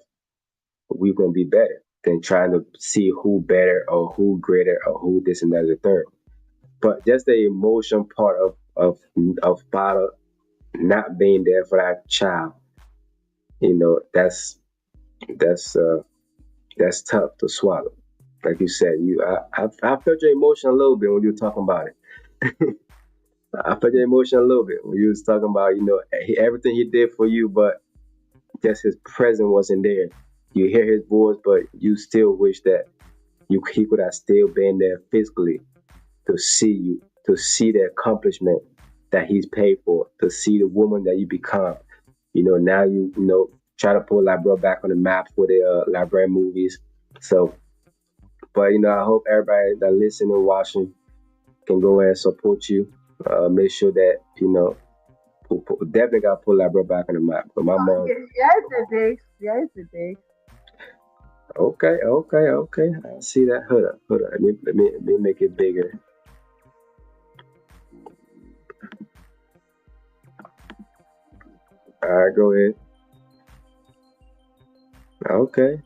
we're gonna be better than trying to see who better or who greater or who this and that and the third. But just the emotion part of father not being there for that child, that's that's tough to swallow. Like you said, I felt your emotion a little bit when you were talking about it. I felt your emotion a little bit when you was talking about everything he did for you, but just his presence wasn't there. You hear his voice, but you still wish that he could have still been there physically to see you, to see the accomplishment that he's paid for, to see the woman that you become. Now try to put Labra back on the map for the Labra movies. So, but I hope everybody that listening and watching can go ahead and support you. Make sure that definitely got to put Labra back on the map. But my mom, Yes, it is. Yes, it is. okay, okay, okay, I see that. Hold up, hold up. Let me make it bigger. All right, go ahead. Okay,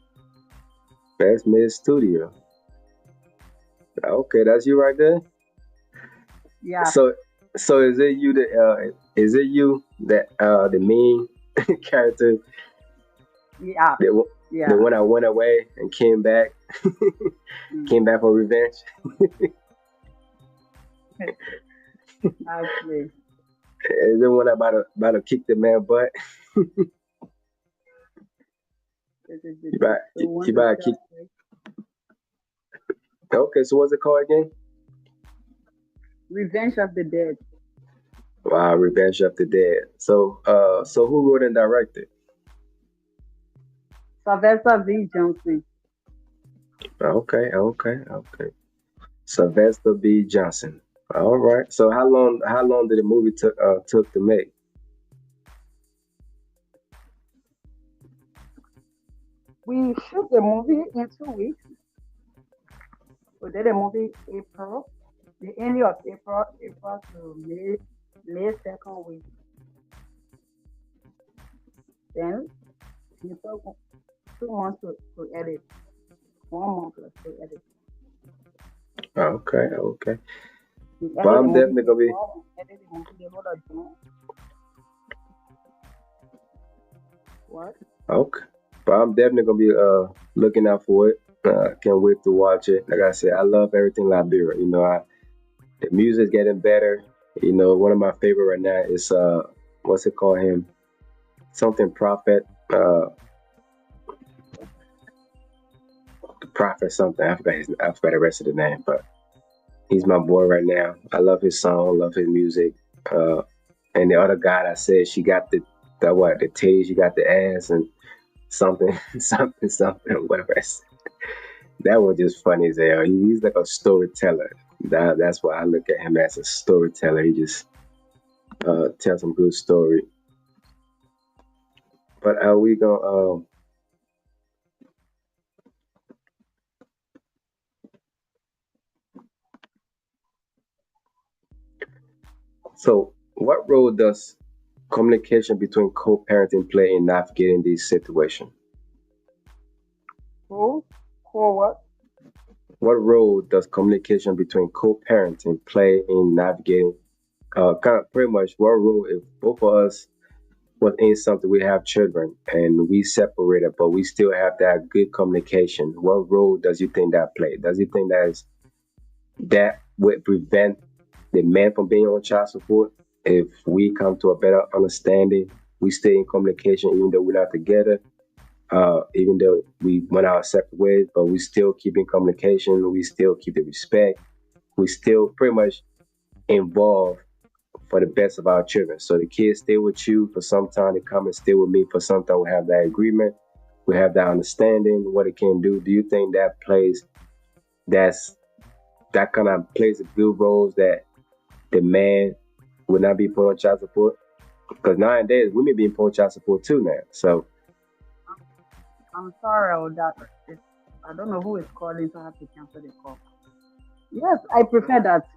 Best Mid Studio. Okay, that's you right there. Yeah, So, so is it you that the main character, yeah, the the yeah. one that went away and came back, Mm. came back for revenge? Actually, Is the one that about to kick the man butt? this is You about the you one to about to kick? tell me. Okay, so what's it called again? Revenge of the Dead. Wow, Revenge of the Dead. So who wrote and directed? Sylvester V. Johnson. Okay, okay, okay. Sylvester B. Johnson. All right. So how long did the movie took to make? We shoot the movie in 2 weeks. We did the movie April, the end of April, April to May second week. Then we took 2 months to edit. 1 month plus to edit. Okay, okay. We But edit the I'm movie definitely gonna be before, we edit the movie the whole of June. What? okay. But I'm definitely gonna be looking out for it. Can't wait to watch it. Like I said, I love everything Liberia. The music's getting better. One of my favorite right now is what's it called him? Something Prophet. The Prophet something. I forgot the rest of the name, but he's my boy right now. I love his song, love his music. Uh, and the other guy that said she got the titties, she got the ass, and something, something, whatever. That was just funny as hell. He's like a storyteller. That's why I look at him as a storyteller. He just tells some good story. But are we gonna? So, what role does communication between co-parenting play in navigating these situations? Who? Who what? What role does communication between co-parenting play in navigating? Kind of pretty much what role if both of us was in something we have children and we separated, but we still have that good communication. What role does you think that play? Does you think that would prevent the man from being on child support if we come to a better understanding? We stay in communication even though we're not together. Even though we went our separate ways, but we still keep in communication. We still keep the respect. We still pretty much involved for the best of our children. So the kids stay with you for some time. They come and stay with me for some time. We have that agreement. We have that understanding what it can do. Do you think that's that kind of plays a good roles that the man would not be put on child support? Because nowadays women being put on child support too now. So I'm sorry about that. I don't know who is calling, so I have to cancel the call. Yes, I prefer that.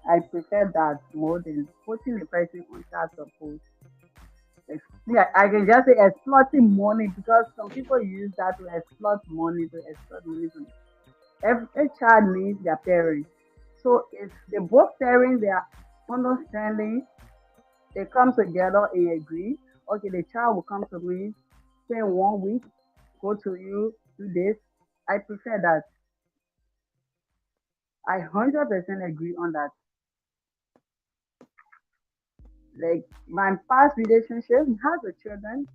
I prefer that more than putting a person on child support. Yeah, I can just say exploiting money because some people use that to exploit money, to exploit money. Every child needs their parents. So if the both parents they are understanding, they come together and agree. Okay, the child will come to me, spend 1 week, go to you, do this. I prefer that. I 100% agree on that. Like my past relationship has a children,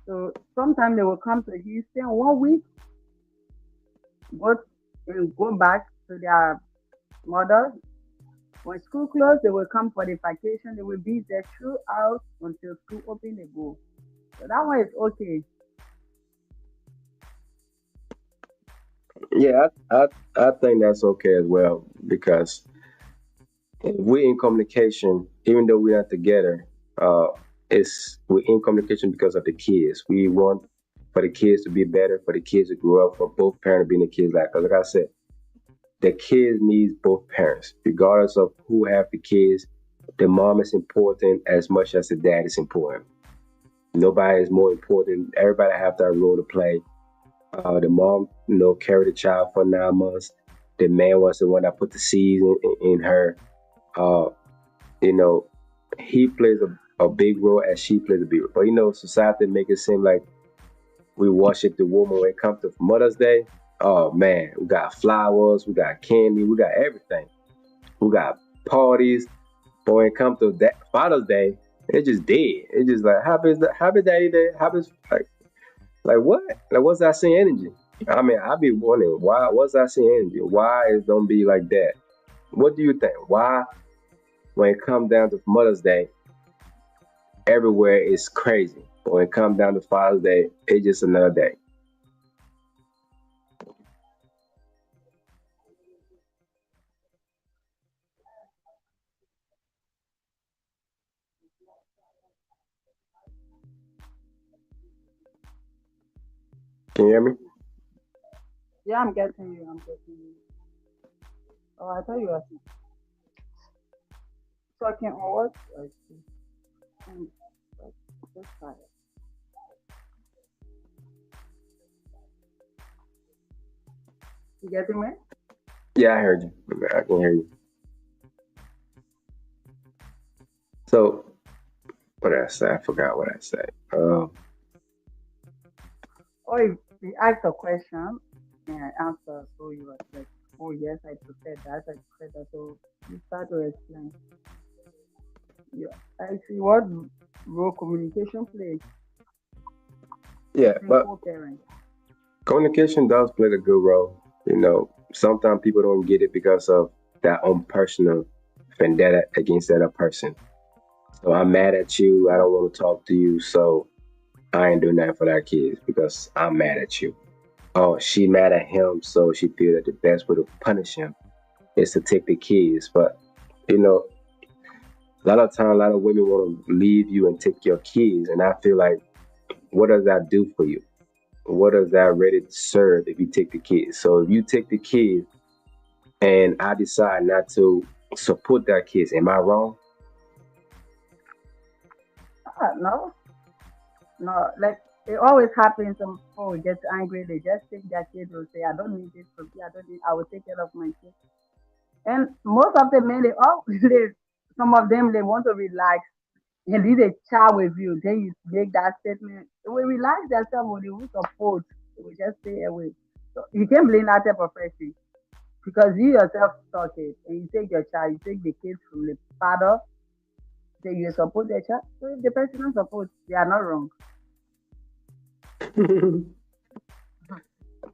so sometimes they will come to Houston 1 week, go and go back to their mother. When school closed, they will come for the vacation. They will be there throughout until school open. They go. So that one is okay. Yeah, I think that's okay as well because if we're in communication, even though we're not together, uh, it's we're in communication because of the kids. We want for the kids to be better, for the kids to grow up, for both parents being the kids like. Cause like I said, the kids needs both parents, regardless of who have the kids. The mom is important as much as the dad is important. Nobody is more important. Everybody have that role to play. The mom, carried the child for 9 months. The man was the one that put the seeds in her. Uh, you know, he plays a big role as she plays a big role. But society make it seem like we worship the woman when it comes to Mother's Day. Oh man, we got flowers, we got candy, we got everything. We got parties. But when it comes to that Father's Day, it just dead. It just like happy Daddy Day, happy like what? Like what's that same energy? I mean, I be wondering why. What's that same energy? Why it don't be like that? What do you think? Why when it comes down to Mother's Day, everywhere is crazy. But when it comes down to Father's Day, it's just another day. Can you hear me? Yeah, I'm getting you. I'm getting you. Oh, I thought you were talking on what? Okay. Um, just tired. You getting me? Yeah, I heard you. I can hear you. So what did I say? I forgot what I said. Or if we ask a question and I answer, so you are like, oh yes, I prefer that. I prefer that. So you start to explain. Yeah, I see what role communication plays Yeah, between but co-parents. communication does play a good role. Sometimes people don't get it because of their own personal vendetta against the other person. So I'm mad at you. I don't want to talk to you. So I ain't doing that for that kids because I'm mad at you. Oh, she mad at him, so she feel that the best way to punish him is to take the kids. But you know, a lot of time, a lot of women want to leave you and take your kids, and I feel like, what does that do for you? What does that really serve if you take the kids? So if you take the kids and I decide not to support that kids, am I wrong? No, no, like it always happens. Some people will get angry. They just take their kids. Will say, "I don't need this from you. I don't need. I will take care of my kids." And most of the men, they all they, some of them they want to relax and leave a child with you. Then you make that statement. They will relax themselves with the support. They will just stay away. So you can't blame that type of person because you yourself talk it and you take your child, you take the kids from the father, say you support the child. So if the person don't support, they are not wrong.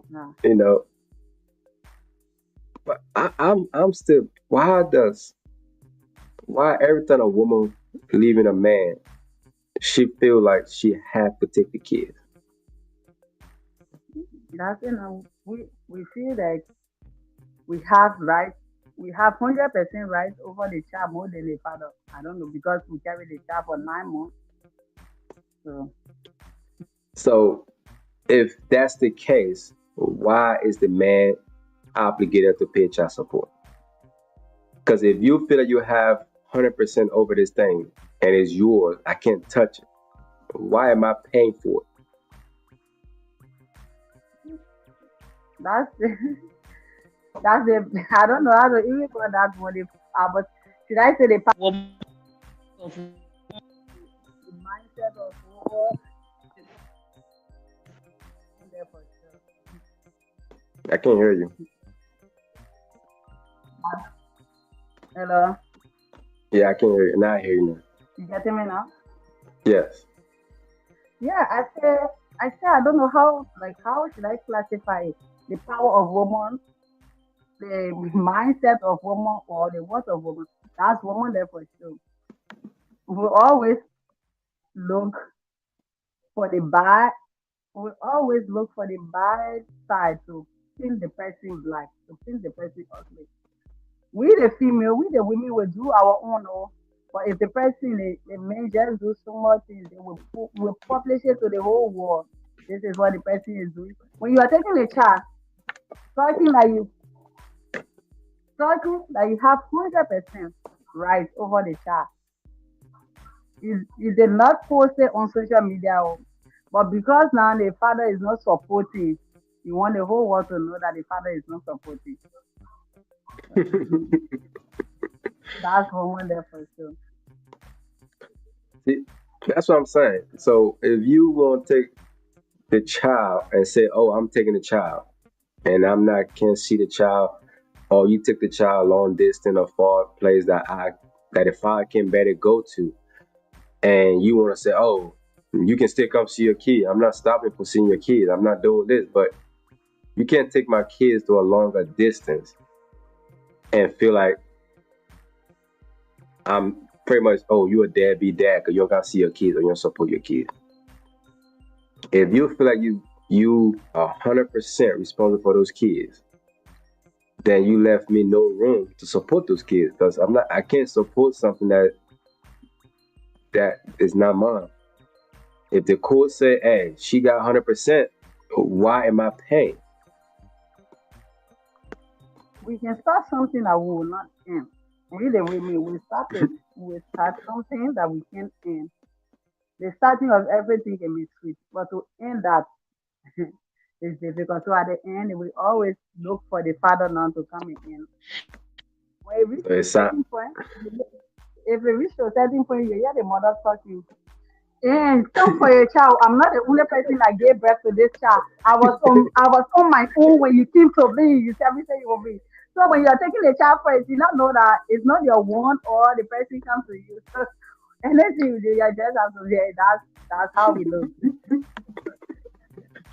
No. you know, but I'm still. Why every time a woman leaving a man, she feel like she have to take the kids? That's we feel like we have rights. We have 100% rights over the child more than the father. I don't know because we carry the child for 9 months. So So if that's the case, why is the man obligated to pay child support? Because if you feel that you have 100% over this thing and it's yours, I can't touch it. Why am I paying for That's that's the I don't know how to even call that one. But should I say the woman of the mindset of woman in there for sure. it? I can't hear you. Hello, Yeah, I can hear you. Now I hear you now. you getting me now? Yes. Yeah, I say I don't know how how should I classify it? The power of woman, the mindset of woman, or the words of woman. That's woman there for sure. We always look for the bad. We always look for the bad side to paint the person black, to paint the person ugly. We the female, we the women will do our own, oh. But if the person, the men just do so much things, they will publish it to the whole world. This is what the person is doing. When you are taking a child, talking like you talking that you have 100% right over the child. Is they not post it on social media, oh. But because now the father is not supporting, you want the whole world to know that the father is not supporting. That's one there for sure. See, that's what I'm saying. So if you want to take the child and say, "Oh, I'm taking the child," and I'm not can't see the child, or you took the child long distance or far place that the father can better go to, and you want to say, "Oh, you can still come see your kid. I'm not stopping for seeing your kid. I'm not doing this," but you can't take my kids to a longer distance and feel like I'm pretty much, oh, you a dad, be dad, because you don't got to see your kids or you don't support your kids. If you feel like you are 100% responsible for those kids, then you left me no room to support those kids because I can't support something that is not mine. If the court say, hey, she got 100%, why am I paying? We can start something that we will not end. We the women we start it. We start something that we can end. The starting of everything can be sweet, but to end that is difficult. So at the end, we always look for the father now to come in. When it reaches a It's not, certain point, if it reaches a certain point, you hear the mother talking. And come for your child. I'm not the only person that gave birth to this child. I was on my own when you came to me. You tell me say you will be. So when you're taking a child first, you don't know that it's not your want or the person comes to you. So, and then you do, you just have to say that's how we look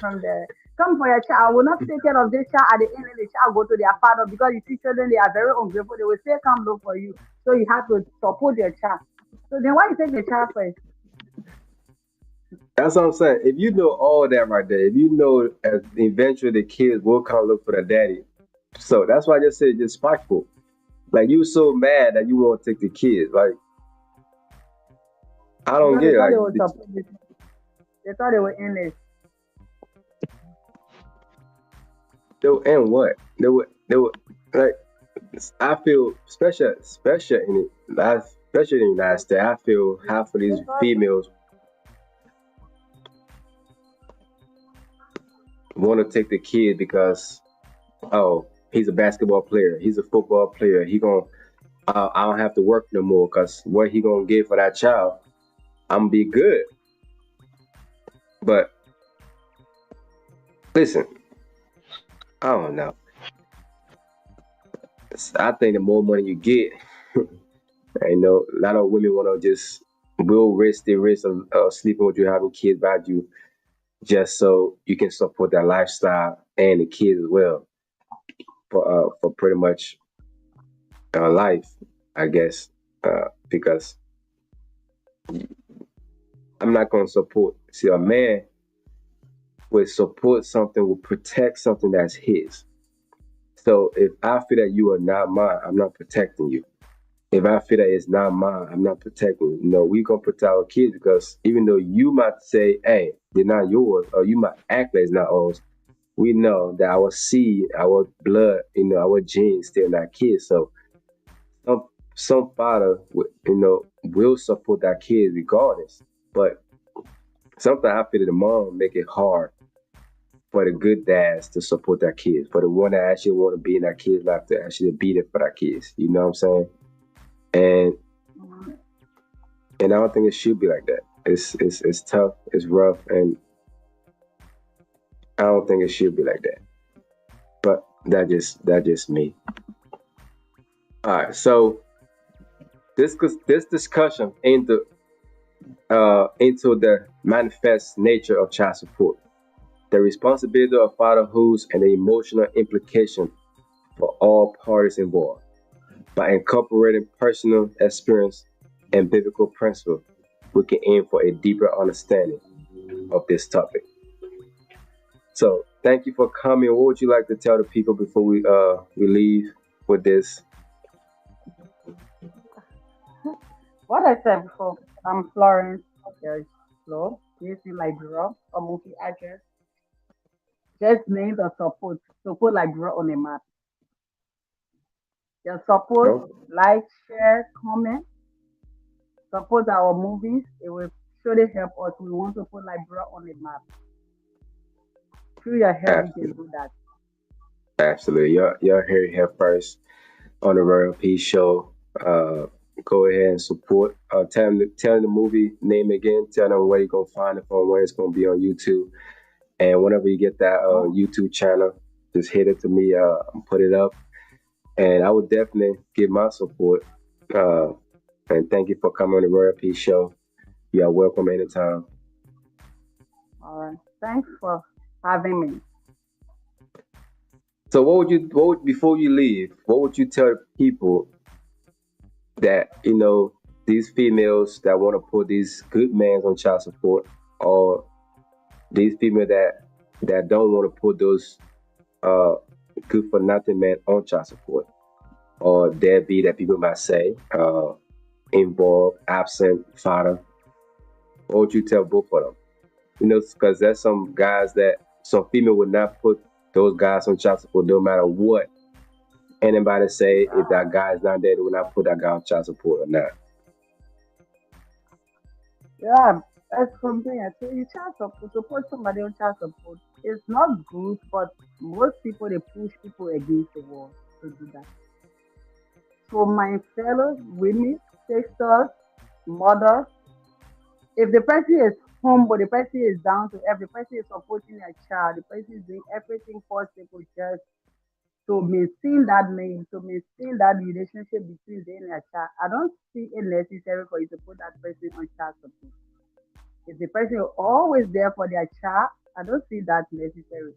from there. Come for your child. I will not take care of this child at the end of the child go to their father because you see children they are very ungrateful. They will say come look for you. So you have to support your child. So then why you take the child first? that's what I'm saying. If you know all that right there, if you know eventually the kids will come look for the daddy, so that's why I just said just spiteful. Like you so mad that you want to take the kids. Like I don't Because they get it. thought they Like would support this. They thought they were in it. and what they were like. I feel special in it. Especially in the United States, I feel half of They these thought females want to take the kid because oh he's a basketball player, he's a football player, he gonna I don't have to work no more because what he gonna get for that child, I'm gonna be good. But listen, I don't know. I think the more money you get, I know a lot of women want to just will risk the risk of sleeping with you, having kids by you, just so you can support that lifestyle and the kids as well for pretty much life, I guess. Because I'm not gonna support. See, a man would support something, will protect something that's his. So if I feel that you are not mine, I'm not protecting you. If I feel that it's not mine, I'm not protecting you. No, we gonna protect our kids because even though you might say, "Hey, they're not yours," or you might act like it's not ours, we know that our seed, our blood, our genes still not kids. So some father, will support their kids regardless. But sometimes I feel that the mom make it hard for the good dads to support their kids, for the one that actually want to be in their kids' life to actually be there for their kids. You know what I'm saying? And Mhm. and I don't think it should be like that. It's tough, it's rough, and I don't think it should be like that. But that just me. All right, so this discussion into the manifest nature of child support, the responsibility of fatherhood, and the emotional implication for all parties involved. By incorporating personal experience and biblical principles, we can aim for a deeper understanding of this topic. So, thank you for coming. What would you like to tell the people before we leave with this? What I said before, I'm Florence. There's Flo. This is like draw a movie address. Just names or support. Support like draw on a map. Your support, No, like, share, comment, support our movies. It will surely help us. We want to put like draw on a map. Through your help, we can absolutely, do that. absolutely. You're here first on the Royal Peace Show. Uh, Go ahead and support. Tell them the movie name again. Tell them where you're gonna find it from, where it's gonna be on YouTube. And whenever you get that Oh, YouTube channel, just hit it to me. Put it up, and I would definitely give my support. Uh, and thank you for coming on the Royal Peace Show. You are welcome anytime. all right. Thanks for having me. So, before you leave, what would you tell people that these females that want to put these good men on child support, or these female that don't want to put those uh good for nothing men on child support, or deadbeat that people might say, involved, absent father. What would you tell both of them? Because there's some guys that some female would not put those guys on child support no matter what anybody say. If that guy is not there, they will not put that guy on child support or not. Yeah, that's something I say. You child support, support somebody on child support. It's not good, but most people they push people against the wall to do that. So my fellow women, sisters, mothers, if the person is humble, the person is down to earth, the person is supporting their child, the person is doing everything possible just to maintain that name, to maintain that relationship between them and their child. I don't see it necessary for you to put that person on child support. If the person is always there for their child, I don't see that necessary.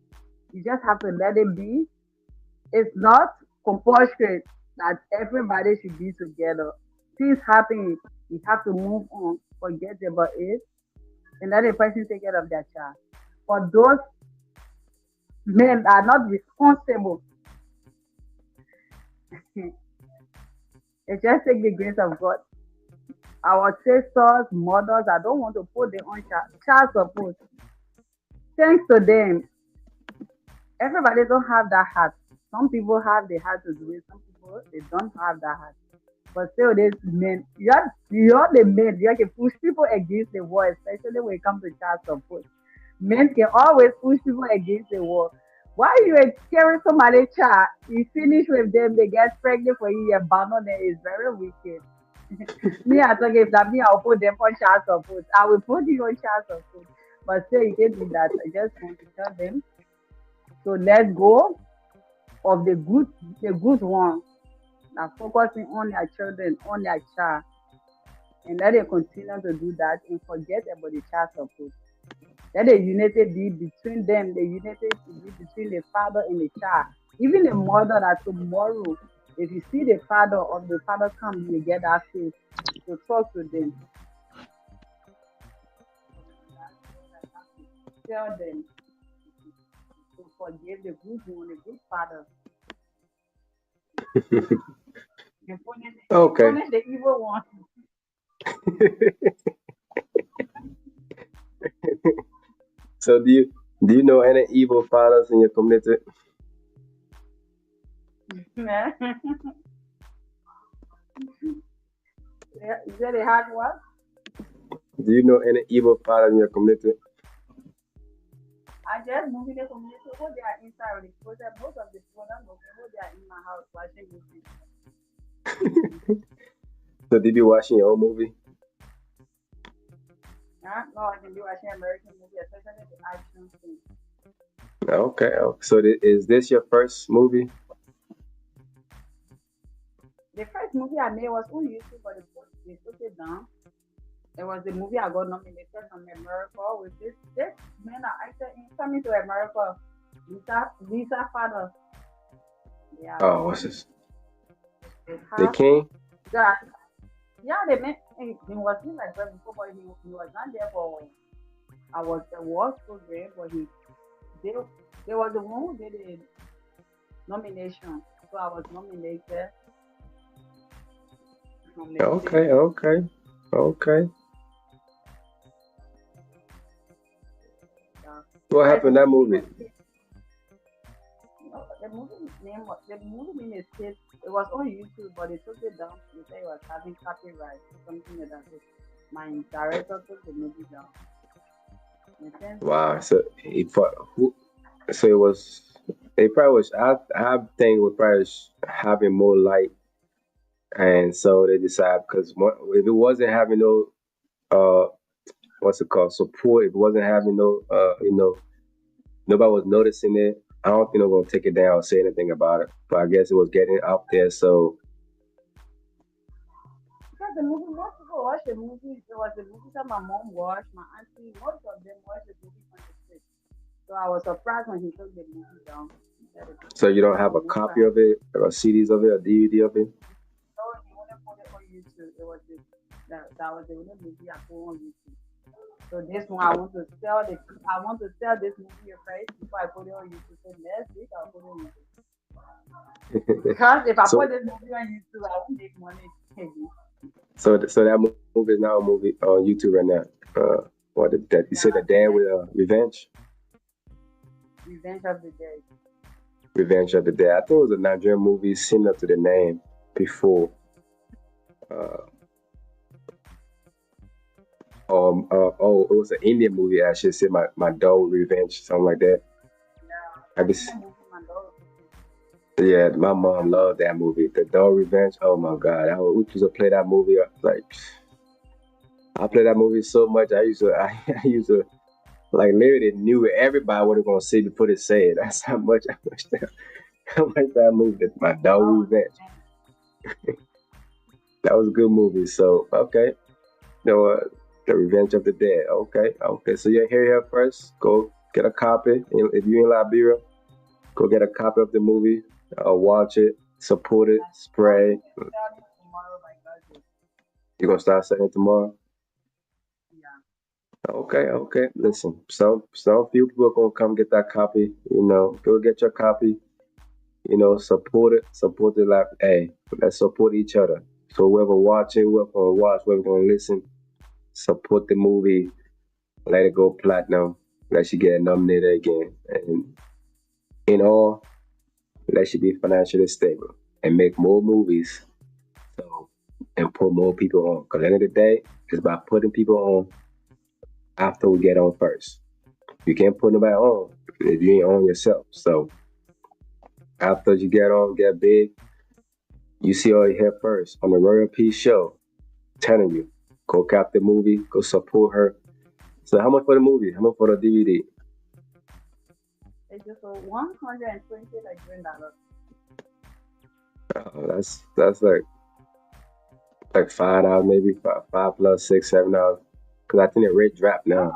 You just have to let it be. It's not compulsory that everybody should be together. Things happen. You have to move on, forget about it, and let the person take care of their child. But those men are not responsible. They just take the grace of God. Our sisters, mothers, I don't want to put them on child support. Thanks to them, everybody don't have that heart. Some people have the heart to do it. Some people they don't have that heart. But still, these men, you're the men. You can push people against the wall, especially when it comes to child support. Men can always push people against the wall. Why you are carrying somebody's child, you finish with them, they get pregnant for you, you abandon them. It's very wicked. Me, I thought if that me, I'll put them on child support. I will put you on child support. But still, you can't do that. I just want to tell them to let go of the good one, now focusing on their children, on their child, and let them continue to do that and forget about the child support. Let the unity be between them, the unity be between the father and the child. Even the mother that tomorrow, if you see the father or the father come, you will get that face to talk to them. Tell them to forgive the good one, the good father, and Okay. punish the evil one. So do you know any evil fathers in your community? Yeah, you said they had what? Do you know any evil father in your community? I just moving the community who they are inside already. Because most of the people that know who they are in my house watching movies. So did you watching your own movie? Yeah, no, I can be watching American movie, especially the action scene. Okay. So is this your first movie? The first movie I made was on YouTube, but they took it down. It was the movie I got nominated from America with this man I acted in Coming to America. Lisa Father. Yeah, Oh, what's this? with The her. King? Yeah, yeah, they made he was in like that before, but he was not there for I was the awards program, but they they was the one who did the nomination. So I was nominated from the Okay, state. okay, okay. The What first happened in that movie name movie? was no, the movie name is Kids. It was on YouTube, but they took it down. They say it was having copyright, something like that. So my director took the movie down. And since Wow. then, So he fought. So it was. It probably was. I think it was probably having more light, and so they decided because if it wasn't having no what's it called support, if it wasn't having no nobody was noticing it. I don't think they're gonna take it down or say anything about it. But I guess it was getting out there. So because the movie, most people watch the movie. It was the movie that my mom watched, my auntie, most of them watched the movie from the street. So I was surprised when he took the movie down. He said so you don't it was have the a movie I copy have. of it or CDs of it or DVD of it. So he only put it on YouTube. It was that was the only movie I put on YouTube. So this one I want to sell I want to sell this movie first before I put it on YouTube. So next week I'll put it on YouTube. Because if I put So this movie on YouTube, I won't make money. so that movie is now a movie on YouTube right now. That you said Yeah, the dad with Revenge. Revenge of the Dead. Revenge of the Dead. I think it was a Nigerian movie similar to the name before. Uh, it was an Indian movie actually. It said my dog Revenge, something like that. Yeah, I I just think the movie my dog. yeah, my mom loved that movie. The dog Revenge. Oh my god, we used to play that movie like I play that movie so much. I used to like literally knew everybody what they're gonna say before they say it. That's how much I watched that. How much that movie. My dog Oh, Revenge. That was a good movie. So okay, no, the Revenge of the Dead. Okay, okay. So you're here first. Go get a copy. If you're in Liberia, go get a copy of the movie. Watch it, support it, I'm going spray. to start it tomorrow by God's grace. You're gonna start selling tomorrow. Yeah. Okay, okay. Listen, some few people are gonna come get that copy. Go get your copy. Support it, support the life. Hey, let's support each other. So whoever watching, whoever gonna watch, whoever gonna listen, support the movie. Let it go platinum. Let you get nominated again. And in all, let you be financially stable and make more movies. So and put more people on. Because at the end of the day, it's about putting people on after we get on first. You can't put nobody on if you ain't on yourself. So after you get on, get big, you see all you here first on the Royal Peace Show. Telling you, go cap the movie, go support her. So how much for the movie? How much for the DVD? It's just a 120 like $20. That's like $5 maybe five plus $6, $7. Cause I think the rate dropped No, now.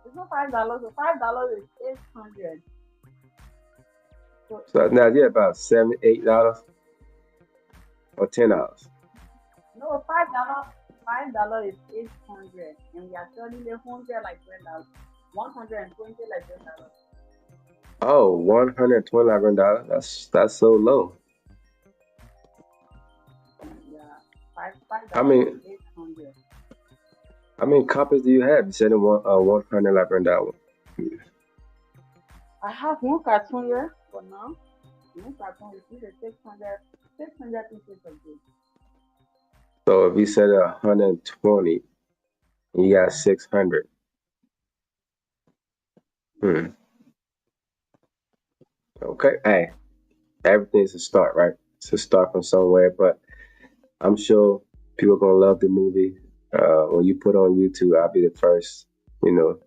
it's not $5. The $5 is 800. So So now yeah, about $7, $8 or $10. no, $5 is 800, and we are selling the 100 like $20. 120 like $20. Oh, $129. That's so low. Yeah, five I dollars is mean, 800. how many copies do you have? You said $129. I have one cartoon here for now. One cartoon is still 600. 600 pieces of good. So if you said 120, and you got 600. Hmm. Okay. Hey, everything's a start, right? It's a start from somewhere, but I'm sure people gonna love the movie. When you put on YouTube, I'll be the first. You know,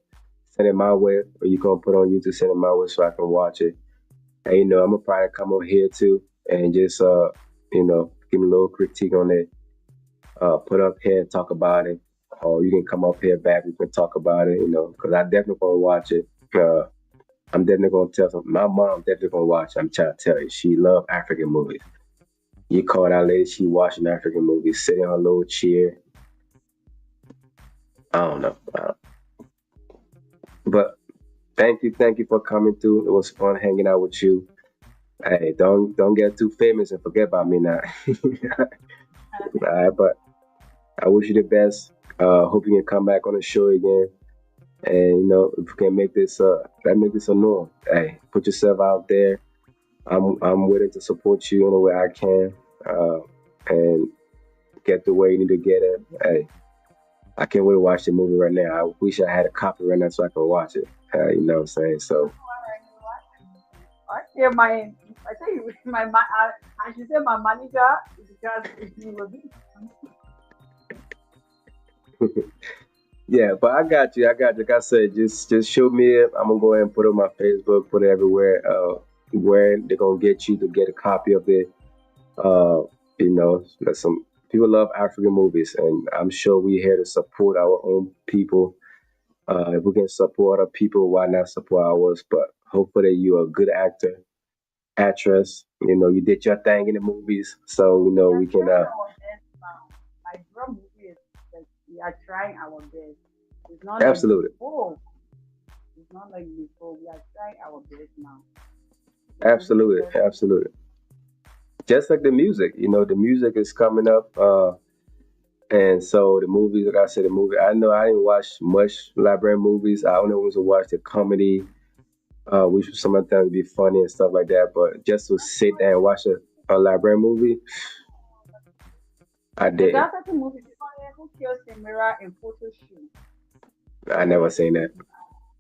send it my way, or you gonna put on YouTube, send it my way so I can watch it. And I'm gonna probably come over here too and just give me a little critique on it. Put up here and talk about it, or you can come up here back. We can talk about it. Because I definitely gonna watch it. I'm definitely gonna tell some. My mom definitely gonna watch. I'm trying to tell you, she love African movies. You call that lady, she watching African movies, sitting on a little chair. I don't know, but thank you for coming through. It was fun hanging out with you. Hey, don't get too famous and forget about me now. All right, but I wish you the best. Hope you can come back on the show again. And if we can make this that make this a norm. Hey, put yourself out there. I'm willing to support you in the way I can, and get the way you need to get it. Hey, I can't wait to watch the movie right now. I wish I had a copy right now so I can watch it. You know what I'm saying? So Okay, I tell you, I should say my manager because he will be. yeah, but I got you. I got you. Like I said, just show me it. I'm gonna go ahead and put it on my Facebook, put it everywhere. Where they're gonna get you to get a copy of it. That some people love African movies, and I'm sure we're here to support our own people. If we can support other people, why not support ours? But hopefully, you're a good actor, actress. You did your thing in the movies, so We we are can. trying our best now. Like drum movie is like we are trying our best. It's not like Absolutely, before. It's not like before. We are trying our best now. The movie is absolutely, just absolutely. Just like the music, the music is coming up. And so the movies, like I said, the movie. I know I didn't watch much library movies. I only was to watch the comedy, which sometimes be funny and stuff like that. But just to sit there and watch a library movie, I and didn't. that's the movie. People who kills the mirror and photo shoot. I never seen that.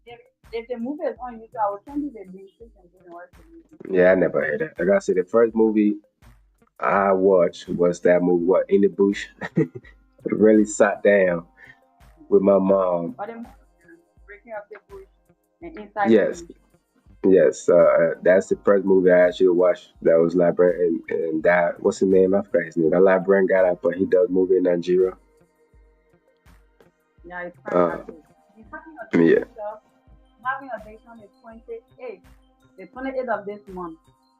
If, if the movie is on YouTube, I will send you the link so you can go and watch the movie. Yeah, I never heard that. Like I said, the first movie I watched was that movie, what, In the Bush. Really sat down with my mom. Or the movie, Breaking Up the Bush and Inside the Yes, Bush. yes. That's the first movie I actually watched. That was librarian, and that what's his name? I forgot his name. That librarian guy, but he does movie in Nigeria. Yeah, it's Frank Uh, Castle. He's having yeah. audition stuff. Having audition the 28th. The 28th of this month.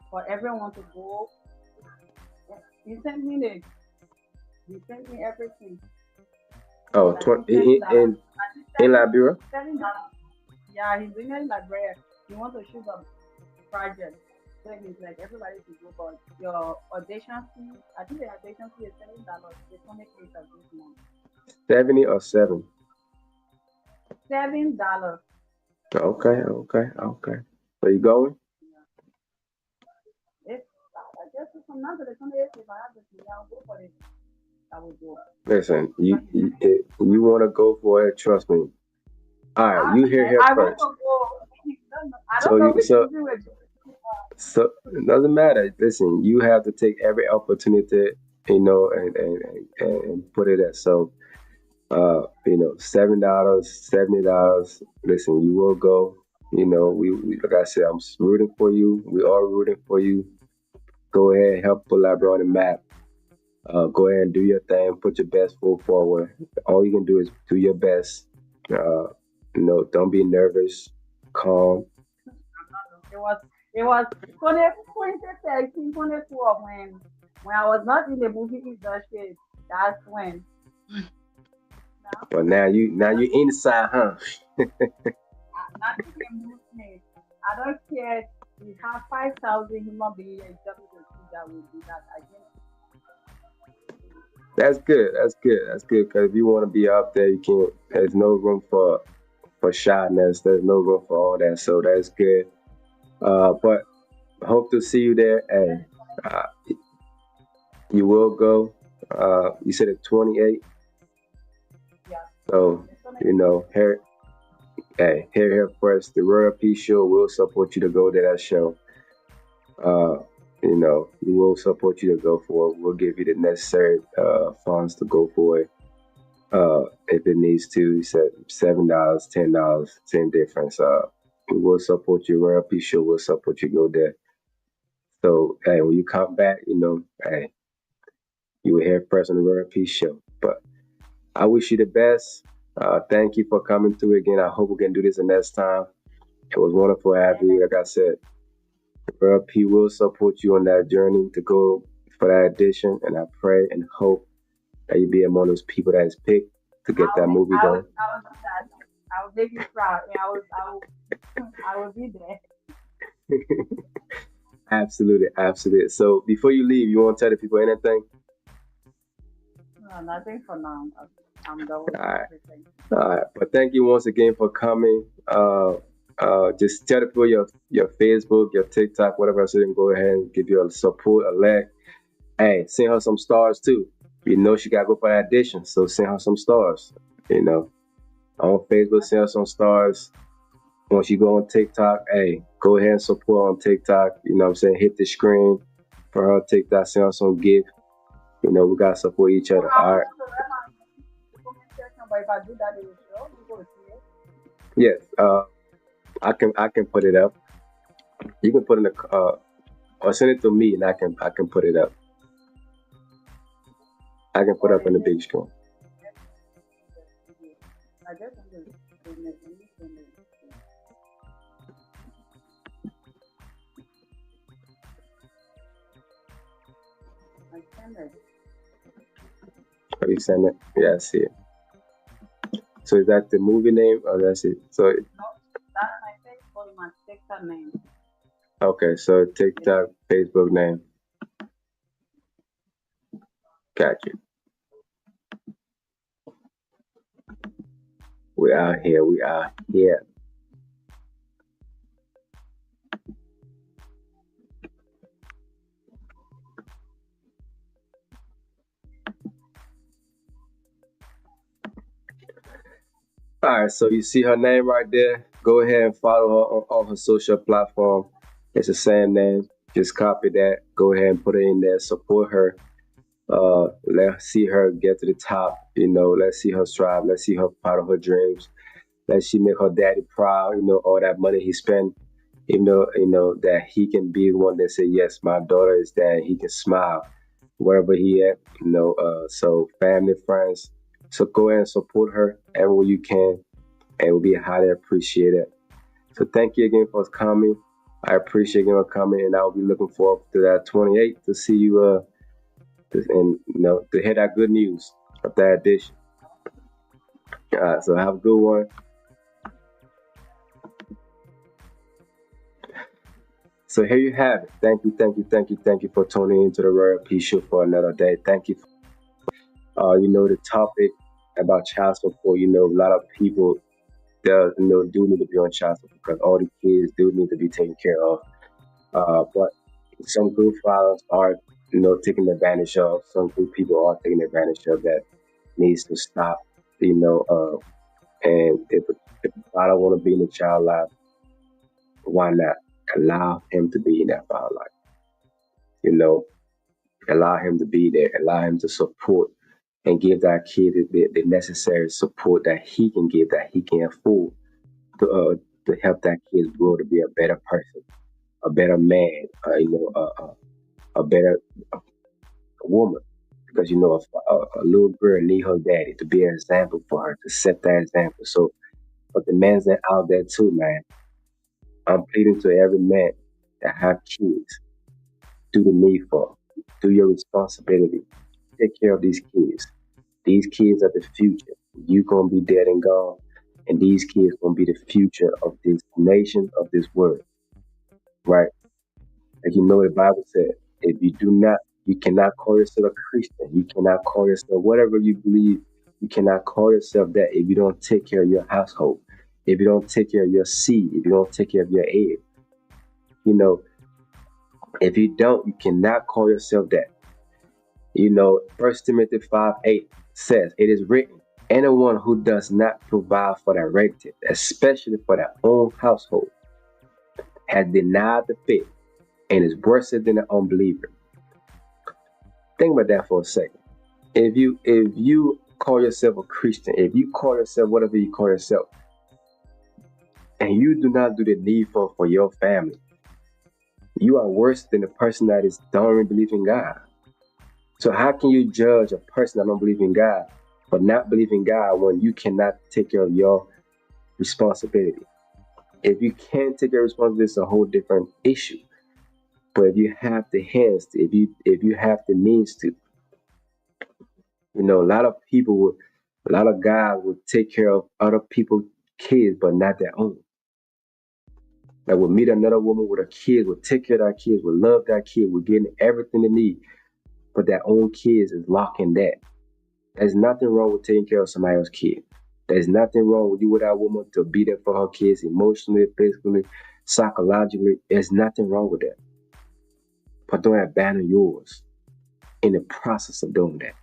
For everyone to go. He sent me the he sent me everything. Oh, I think 20, $7. I think in Liberia. $7. Yeah, he's doing it like where he wants to shoot a project. So he's like everybody to go but your audition fee, I think the audition fee is $7, the 28th of this month. 70 or 7. $7. Okay, okay, okay. So you going? Yeah. If I guess if I'm not to the 28th, if I have the money, I'll go for it. I will go. Listen, Because he's you want to go for it? Trust me. All right, you hear here I want first. to go. I So don't know you which so movie we're going. so it doesn't matter. Listen, you have to take every opportunity, and put it at so. $7, $70. Listen, you will go. We like I said, I'm rooting for you. We are rooting for you. Go ahead, help put Labra on the map. Go ahead and do your thing. Put your best foot forward. All you can do is do your best. Uh, don't be nervous. Calm. It was it was 2013, 2012 when I was not in the movie industry. That's when. Now, But now you're inside, huh? nothing can move me. I don't care. We have 5,000 human beings in WWE that will do that again. That's good. That's good. That's good. Because if you want to be up there, you can't. There's no room for shyness. There's no room for all that. So that's good. But hope to see you there. Hey, uh, You will go. You said at 28. Yeah. So, It's gonna you know, here, hey, here first, the Royal Peace Show will support you to go to that show. Uh, we will support you to go for it. We'll give you the necessary funds to go for it. If it needs to, you said $7, $10, same difference. We will support you. Royal Peace Show will support you go there. So, hey, when you come back, hey, you will hear first on the Royal Peace Show. But I wish you the best. Thank you for coming through again. I hope we can do this the next time. It was wonderful having you. Like I said, Royal P will support you on that journey to go for that audition. And I pray and hope that you be among those people that is picked to get that movie done. I will do that. I will make you proud. And I will be there. Absolutely, absolutely. So before you leave, you want to tell the people anything? No, nothing for now. I'm done with All right. everything. All right. But thank you once again for coming. Just tell the people your Facebook, your TikTok, whatever, so they can go ahead and give you a support, a leg. Hey, send her some stars too. You know she gotta go for that audition, so send her some stars. You know, on Facebook, send her some stars. Once you go on TikTok, hey, go ahead and support on TikTok. You know what I'm saying? Hit the screen for her TikTok, send her some gift. We gotta support each Well, other. I All will right. do that on the comment section, but if I do that in the show, you will see it. Yes. I can put it up. You can put in the or send it to me and I can put it up. I can put Or up in is the it? big screen. I guess I'm just doing it. Let me send it. I send it. Or you send it. Yeah, I see it. So is that the movie name? Oh, that's it. So No, that's my Facebook, my TikTok name. okay, so TikTok, Facebook name. Got you. We out here. We out here. All right, so you see her name right there. Go ahead and follow her on all her social platform. It's the same name. Just copy that. Go ahead and put it in there. Support her. Let's see her get to the top. Let's see her strive. Let's see her part of her dreams. Let she make her daddy proud. All that money he spent. That he can be the one that say, yes, my daughter is there. He can smile wherever he at. So family, friends. So go ahead and support her everywhere you can, and will be highly appreciated. So thank you again for coming. I appreciate you for coming, and I'll be looking forward to that 28 to see you. And to hear that good news of that addition. So have a good one. So here you have it. Thank you, thank you, thank you, thank you for tuning into the Royal Peace Show for another day. Thank you. The topic about child support. A lot of people do need to be on child support because all the kids do need to be taken care of. But some good fathers are taking advantage of. Some good people are taking advantage of that. Needs to stop. And if I don't want to be in the child life, why not allow him to be in that child life? You know, allow him to be there, allow him to support and give that kid the necessary support that he can give, that he can afford to help that kid grow to be a better person, a better man, a better woman. Because a little girl need her daddy to be an example for her, to set that example. So, but the men's that out there too, man, I'm pleading to every man that have kids, do the needful, do your responsibility, take care of these kids. These kids are the future. You gonna be dead and gone, and these kids gonna be the future of this nation, of this world, right? Like the Bible said, if you do not, you cannot call yourself a Christian. You cannot call yourself whatever you believe. You cannot call yourself that if you don't take care of your household, if you don't take care of your seed, if you don't take care of your heir. You know, if you don't, you cannot call yourself that. First Timothy 5:8 says, "It is written, anyone who does not provide for their relative, especially for their own household, has denied the faith and is worse than an unbeliever." Think about that for a second. If you call yourself a Christian, if you call yourself whatever you call yourself, and you do not do the needful for your family, you are worse than the person that is don't believe in God. So how can you judge a person that don't believe in God for not believing God when you cannot take care of your responsibility? If you can't take your responsibility, it's a whole different issue. But if you have the hands, if you have the means to, a lot of people would, a lot of guys would take care of other people's kids, but not their own. Like would meet another woman with her kids, would take care of their kids, would love their kids, would give them everything they need, but their own kids is locking that. There's nothing wrong with taking care of somebody else's kid. There's nothing wrong with you with that woman to be there for her kids emotionally, physically, psychologically. There's nothing wrong with that. But don't abandon yours in the process of doing that.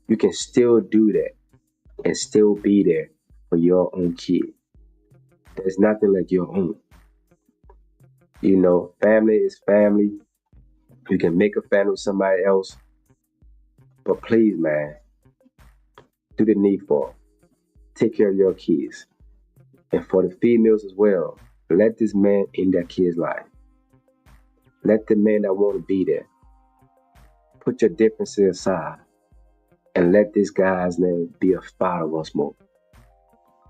You can still do that and still be there for your own kid. There's nothing like your own. Family is family. You can make a family with somebody else. But please, man, do the needful. Take care of your kids. And for the females as well, let this man in that kid's life. Let the man that want to be there. Put your differences aside and let this guy's name be a father once more.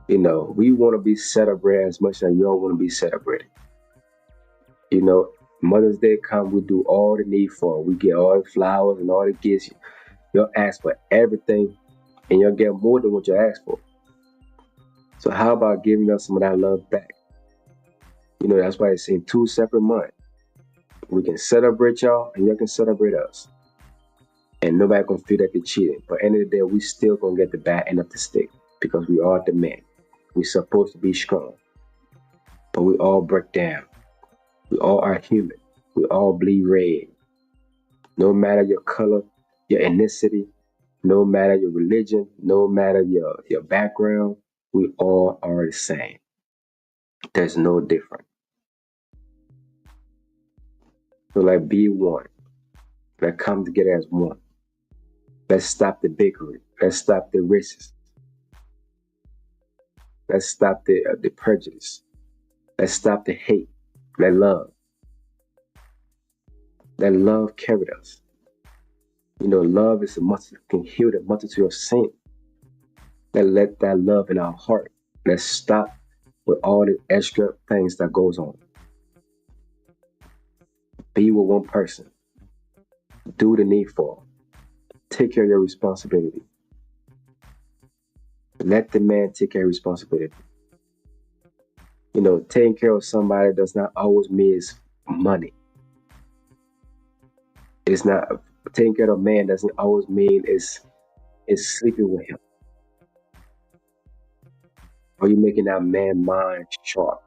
We want to be celebrated as much as y'all want to be celebrated. You know, Mother's Day come, we do all the needful. We get all the flowers and all the gifts. You'll ask for everything and you'll get more than what you asked for. So how about giving us some of that love back? That's why it's in 2 separate months. We can celebrate y'all and y'all can celebrate us. And nobody gonna feel that they're cheating. But end of the day, we still gonna get the bad end of the stick because we are the men. We supposed to be strong. But we all break down. We all are human. We all bleed red. No matter your color, your ethnicity, no matter your religion, no matter your background, we all are the same. There's no difference. So like be one. Let's come together as one. Let's stop the bickering. Let's stop the racism. Let's stop the prejudice. Let's stop the hate. Let love. Let love carry us. Love is a multitude can heal the multitude of sin. Let that love in our heart. Let's stop with all the extra things that goes on. Be with one person. Do the needful. Take care of your responsibility. Let the man take care of responsibility. Taking care of somebody does not always mean money. It's not taking care of a man doesn't always mean is sleeping with him. Are you making that man mind sharp?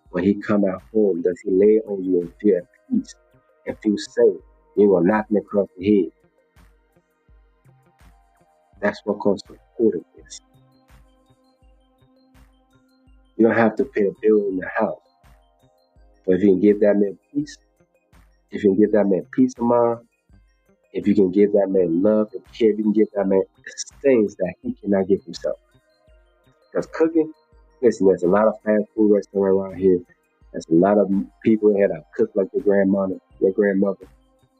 When he come at home, does he lay on you and feel at peace and feel safe? You gonna knock him across the head. That's what comes from supporting this. You don't have to pay a bill in the house. But if you can give that man peace, if you can give that man peace of mind, if you can give that man love and care, if you can give that man things that he cannot give himself. Because cooking, listen, there's a lot of fast food restaurants around here. There's a lot of people here that cook like your grandmother. You know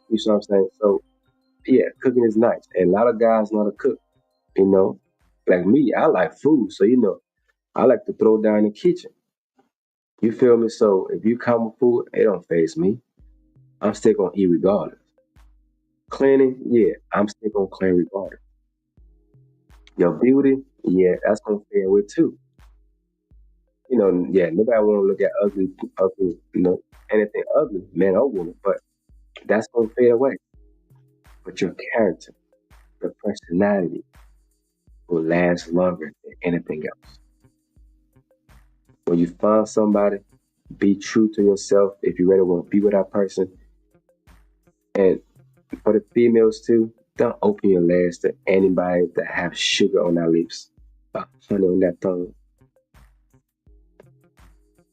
what I'm saying? So yeah, cooking is nice. And a lot of guys know how to cook, you know. Like me, I like food. So I like to throw down in the kitchen. You feel me? So if you come with food, it don't phase me. I'm still gonna eat regardless. Cleaning, yeah, I'm still gonna clean regardless. Your beauty, yeah, that's gonna fade away too. Yeah, nobody wanna look at ugly, anything ugly, man or woman, but that's gonna fade away. But your character, your personality will last longer than anything else. When you find somebody, be true to yourself if you really want to be with that person. And For the females too, don't open your legs to anybody that have sugar on their lips, honey on their tongue.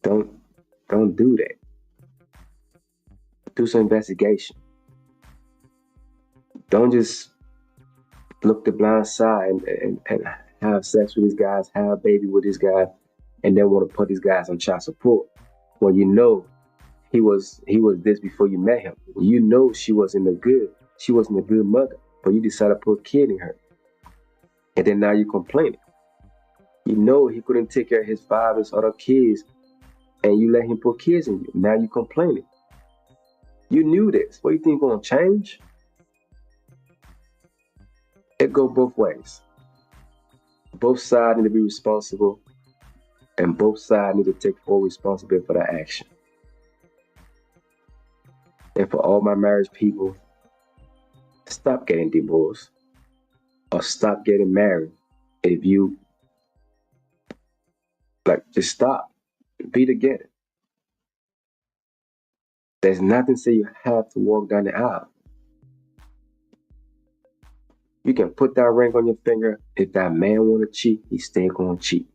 Don't don't do that. Do some investigation. Don't just look the blind side and have sex with these guys, have a baby with these guys, and then want to put these guys on child support. When you know he was this before you met him. You know she wasn't a good mother, but you decided to put a kid in her. And then now you complaining. You know he couldn't take care of his father's other kids and you let him put kids in you. Now you complaining. You knew this. What do you think gonna change? It go both ways. Both sides need to be responsible and both sides need to take full responsibility for that action. And for all my marriage people, stop getting divorced or stop getting married. If you like, just stop. Be together. There's nothing say you have to walk down the aisle. You can put that ring on your finger. If that man wanna cheat, he's still gonna cheat.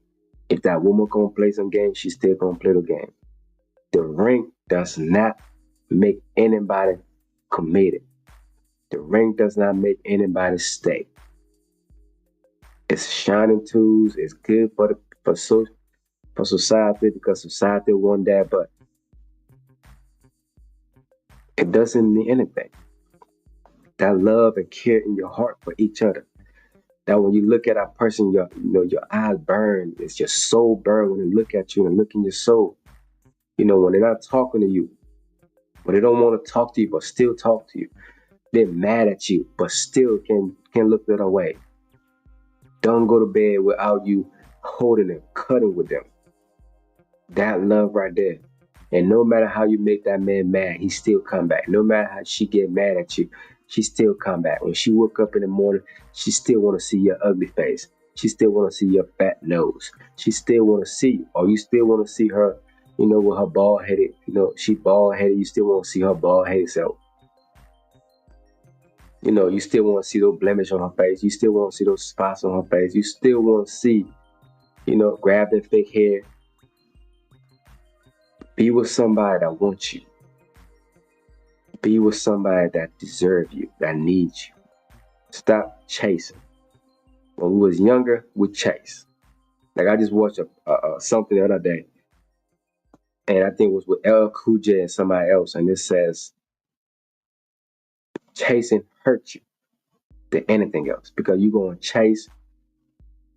If that woman gonna play some games, she's still gonna play the game. The ring does not make anybody committed. The ring does not make anybody stay. It's shining tools. It's good for society because society want that, but it doesn't mean anything. That love and care in your heart for each other. That when you look at a person, your eyes burn. It's your soul burn when they look at you and look in your soul. When they're not talking to you, when they don't want to talk to you but still talk to you, they're mad at you but still can look the other way. Don't go to bed without you holding them, cutting with them. That love right there. And no matter how you make that man mad, he still come back. No matter how she get mad at you, she still come back. When she woke up in the morning, she still want to see your ugly face. She still want to see your fat nose. She still want to see you, or you still want to see her, with her bald headed. She bald headed. You still want to see her bald headed self. You still want to see those blemish on her face. You still want to see those spots on her face. You still want to see, grab that fake hair. Be with somebody that wants you. Be with somebody that deserves you, that needs you. Stop chasing. When we was younger, we chase. Like I just watched something the other day, and I think it was with L. Cool J and somebody else, and it says chasing hurts you than anything else because you going to chase.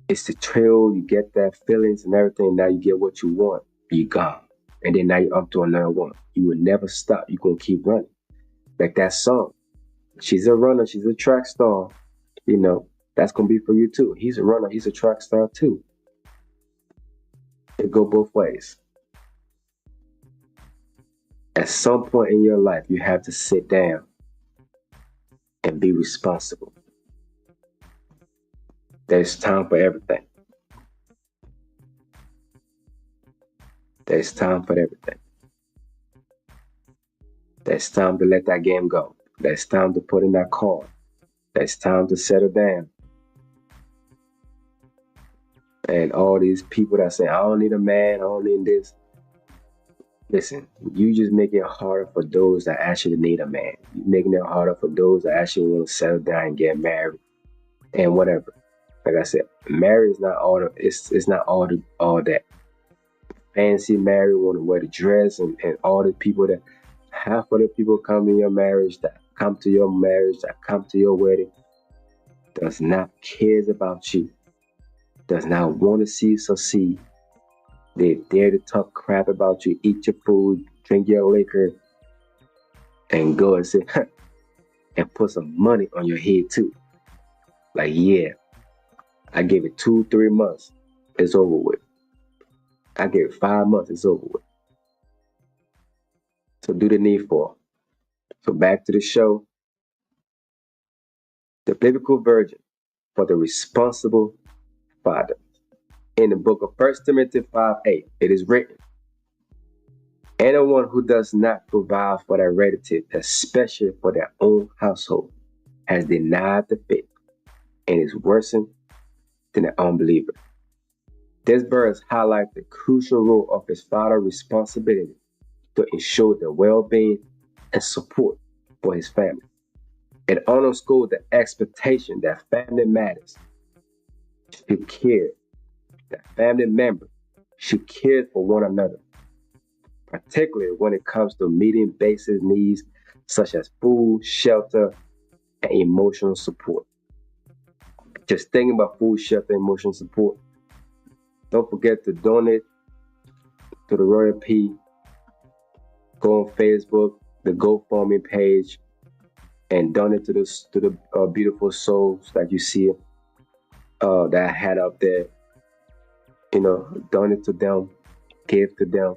It's the thrill. You get that feelings and everything. Now you get what you want. You gone, and then now you're up to another one. You will never stop. You gonna keep running. Like that song. She's a runner. She's a track star. That's gonna be for you too. He's a runner. He's a track star too. It go both ways. At some point in your life, you have to sit down and be responsible. There's time for everything. There's time for everything. There's time to let that game go. There's time to put in that card. There's time to settle down. And all these people that say, I don't need a man, I don't need this. Listen, you just make it harder for those that actually need a man. You're making it harder for those that actually want to settle down and get married and whatever. Like I said, marriage is not all that fancy marriage, want to wear the dress and all the people that half of the people come in your marriage, that come to your marriage, that come to your wedding, does not cares about you, does not want to see you succeed. They dare to talk crap about you, eat your food, drink your liquor, and go and say and put some money on your head too. Like, yeah, I gave it 2, 3 months, it's over with. I gave it 5 months, it's over with. So do the needful. So back to the show. The biblical virgin for the responsible father. In the book of 1 Timothy 5:8, it is written, Anyone who does not provide for their relative, especially for their own household, has denied the faith and is worse than an unbeliever. This verse highlights the crucial role of his father's responsibility to ensure the well-being and support for his family. It underscores the expectation that family matters should care, that family members should care for one another, particularly when it comes to meeting basic needs such as food, shelter, and emotional support. Just thinking about food, shelter, and emotional support. Don't forget to donate to the Royal P. Go on Facebook, the GoFundMe page, and donate to the beautiful souls that you see that I had up there. Donate to them, give to them.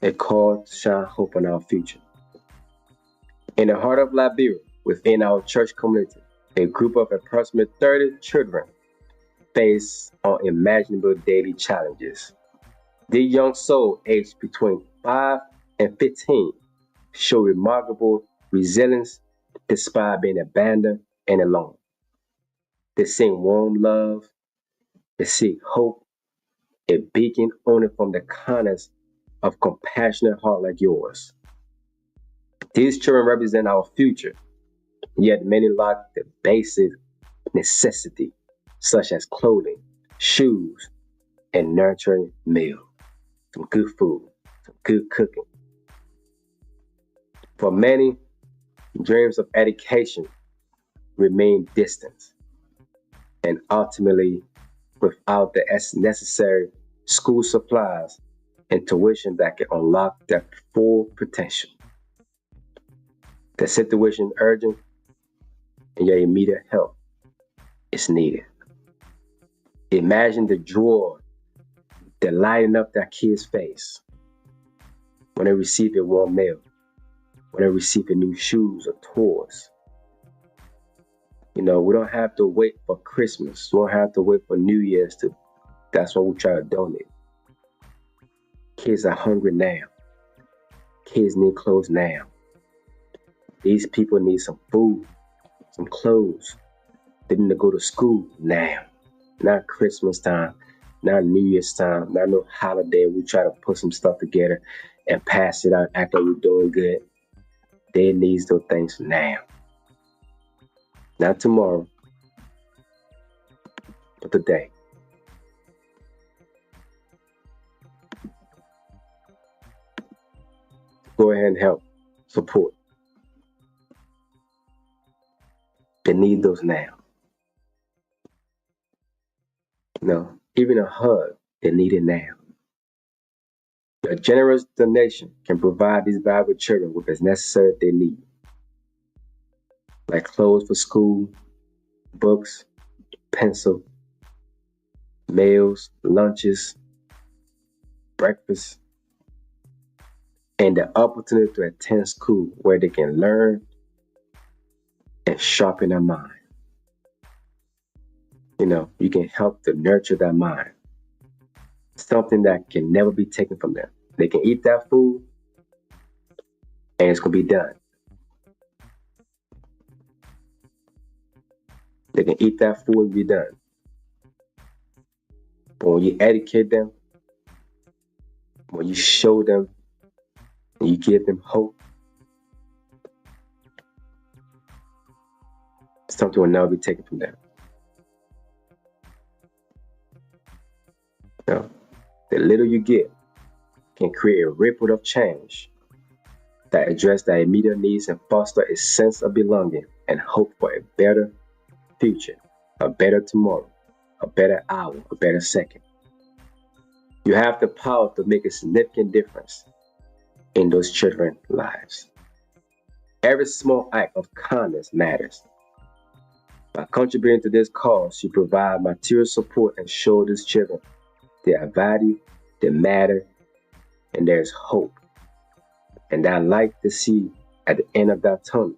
a call to shine hope on our future. In the heart of Liberia, within our church community, a group of approximately 30 children face unimaginable daily challenges. These young souls, aged between 5 and 15, show remarkable resilience despite being abandoned and alone. They sing warm love, they seek hope, a beacon only from the kindness of compassionate heart like yours. These children represent our future, yet many lack the basic necessity, such as clothing, shoes, and nurturing meal, some good food, some good cooking. For many, dreams of education remain distant, and ultimately, without the necessary school supplies and tuition that can unlock their full potential. The situation is urgent, and your immediate help is needed. Imagine the joy that lighting up that kid's face when they receive a warm meal, when they receive a new shoes or toys. We don't have to wait for Christmas. We don't have to wait for New Year's to. That's what we try to donate. Kids are hungry now. Kids need clothes now. These people need some food, some clothes. They need to go to school now. Not Christmas time, not New Year's time, not no holiday. We try to put some stuff together and pass it out, act like we're doing good. They need those things now. Not tomorrow, but today. Go ahead and help, support. They need those now. Even a hug, they need it now. A generous donation can provide these Bible children with as necessary they need, like clothes for school, books, pencil, meals, lunches, breakfast, and the opportunity to attend school where they can learn and sharpen their mind. You can help to nurture their mind. Something that can never be taken from them. They can eat that food and it's going to be done. They can eat that food and be done. But when you educate them, when you show them, and you give them hope, something will never be taken from them. The little you get can create a ripple of change that address their immediate needs and foster a sense of belonging and hope for a better future, a better tomorrow, a better hour, a better second. You have the power to make a significant difference in those children's lives. Every small act of kindness matters. By contributing to this cause, you provide material support and show these children they are valued, they matter, and there's hope. And that light to see at the end of that tunnel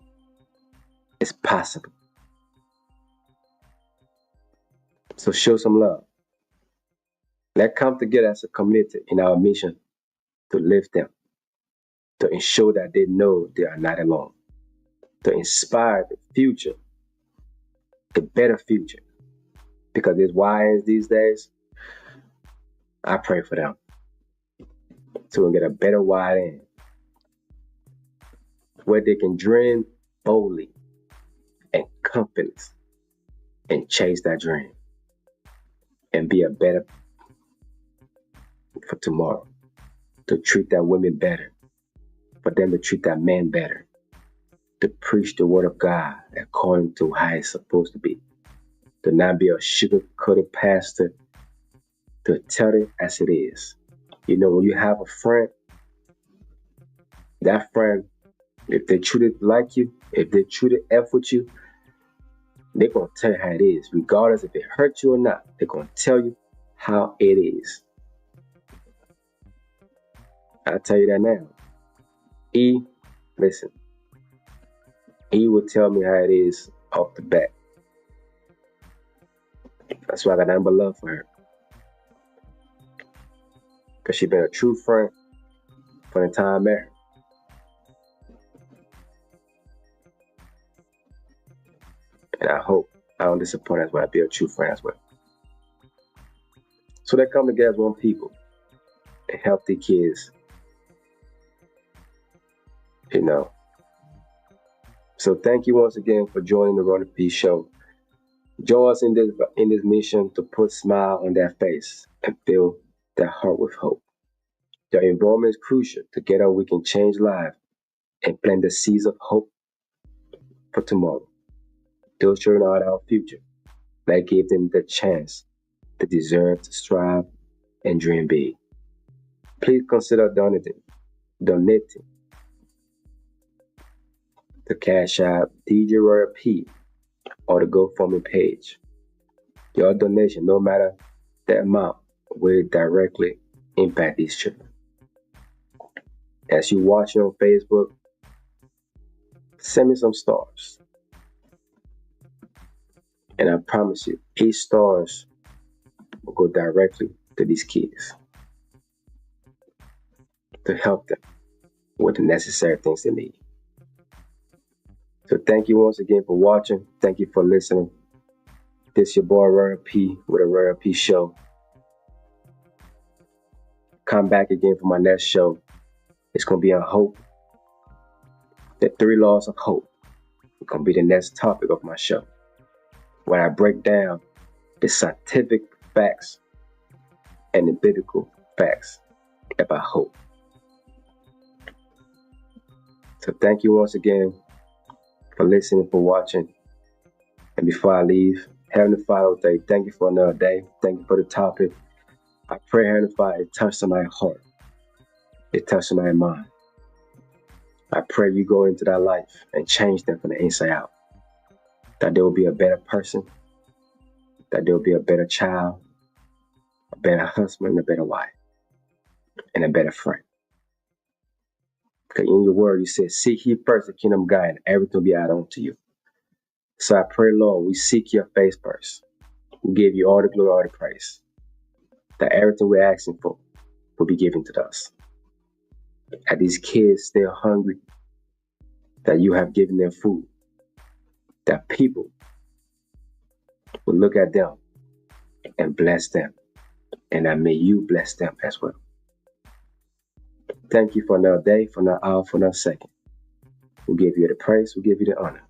is possible. So show some love. Let's come together as a community in our mission to lift them, to ensure that they know they are not alone, to inspire the future, the better future. Because there's YNs these days, I pray for them to get a better YN where they can dream boldly and confidence and chase that dream and be a better for tomorrow, to treat that women better, for them to treat that man better, to preach the word of God according to how it's supposed to be, to not be a sugar-coated pastor, to tell it as it is. When you have a friend, that friend, if they truly like you, if they truly F with you, they're going to tell you how it is. Regardless if it hurts you or not, they're going to tell you how it is. I tell you that now. E, listen, E will tell me how it is off the bat. That's why I got nothing but love for her. Because she been a true friend from the time I met her. And I hope I don't disappoint as well. I be a true friend as well. So they come together as one people and help the kids, you know. So thank you once again for joining the Rona P Show. Join us in this mission to put smile on their face and fill their heart with hope. Your involvement is crucial. Together we can change lives and plant the seeds of hope for tomorrow. Those children are our future. Let's give them the chance they deserve to strive and dream big. Please consider donating to Cash App, DJ Royal P, or the GoFundMe page. Your donation, no matter the amount, will directly impact these children. As you watch on Facebook, send me some stars. And I promise you, each stars will go directly to these kids to help them with the necessary things they need. So thank you once again for watching. Thank you for listening. This is your boy Royal P with a Royal P Show. Come back again for my next show. It's going to be on hope. The 3 laws of hope. It's going to be the next topic of my show, where I break down the scientific facts and the biblical facts about hope. So thank you once again for listening, for watching. And before I leave, Heavenly Father, thank you for another day. Thank you for the topic. I pray, Heavenly Father, it touches my heart. It touches my mind. I pray you go into their life and change them from the inside out. That they will be a better person. That they will be a better child, a better husband, a better wife, and a better friend. Because in your word, you said, seek ye first the kingdom of God, and everything will be added on to you. So I pray, Lord, we seek your face first. We give you all the glory, all the praise. That everything we're asking for will be given to us. That these kids still hungry, that you have given them food. That people will look at them and bless them. And that may you bless them as well. Thank you for another day, for another hour, for another second. We'll give you the praise, we'll give you the honor.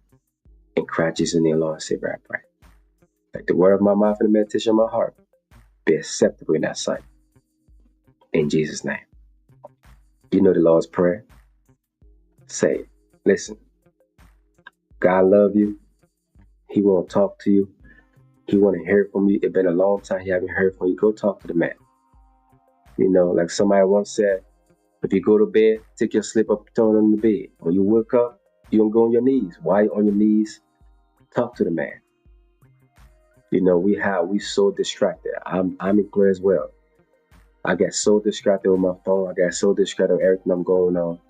In Christ Jesus' name, Lord and Savior, I pray. Let the word of my mouth and the meditation of my heart be acceptable in thy sight. In Jesus' name. You know the Lord's Prayer. Say it. Listen. God love you. He want to talk to you. He want to hear from you. It's been a long time he haven't heard from you. Go talk to the man. You know, like somebody once said, if you go to bed, take your slip up, throw it on the bed. When you wake up, you don't go on your knees. Why you on your knees? Talk to the man. You know, we so distracted. I'm included as well. I get so distracted with my phone. I get so distracted with everything I'm going on.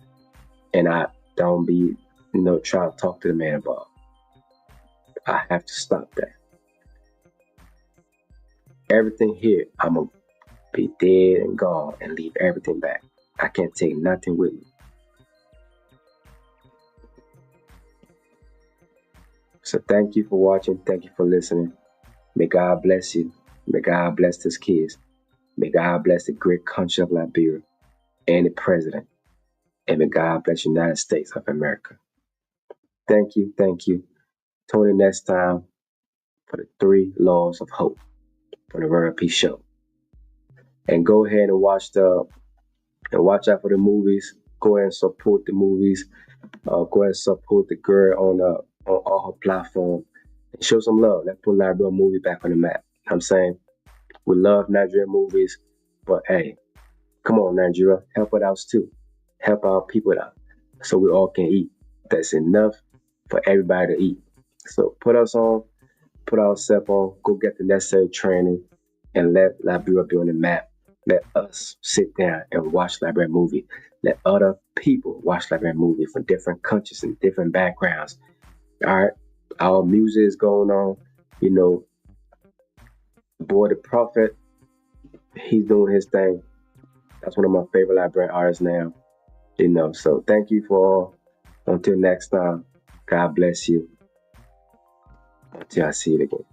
And I don't be, trying to talk to the man about. I have to stop that. Everything here, I'm going to be dead and gone and leave everything back. I can't take nothing with me. So thank you for watching. Thank you for listening. May God bless you. May God bless these kids. May God bless the great country of Liberia and the president. And may God bless the United States of America. Thank you. Thank you. Tune in next time for the 3 laws of hope from the Royal P Show. And go ahead and watch out for the movies. Go ahead and support the movies. Go ahead and support the girl on all her platform. And show some love. Let's put Liberia movie back on the map. You know what I'm saying? We love Nigerian movies, but hey, come on, Nigeria, help us out too. Help our people out so we all can eat. That's enough for everybody to eat. So put ourselves on, go get the necessary training, and let Liberia be on the map Let us sit down and watch library movie. Let other people watch library movie from different countries and different backgrounds. All right, our music is going on. You know, Boy the Prophet, he's doing his thing. That's one of my favorite library artists now. So thank you for all. Until next time, God bless you. Until I see you again.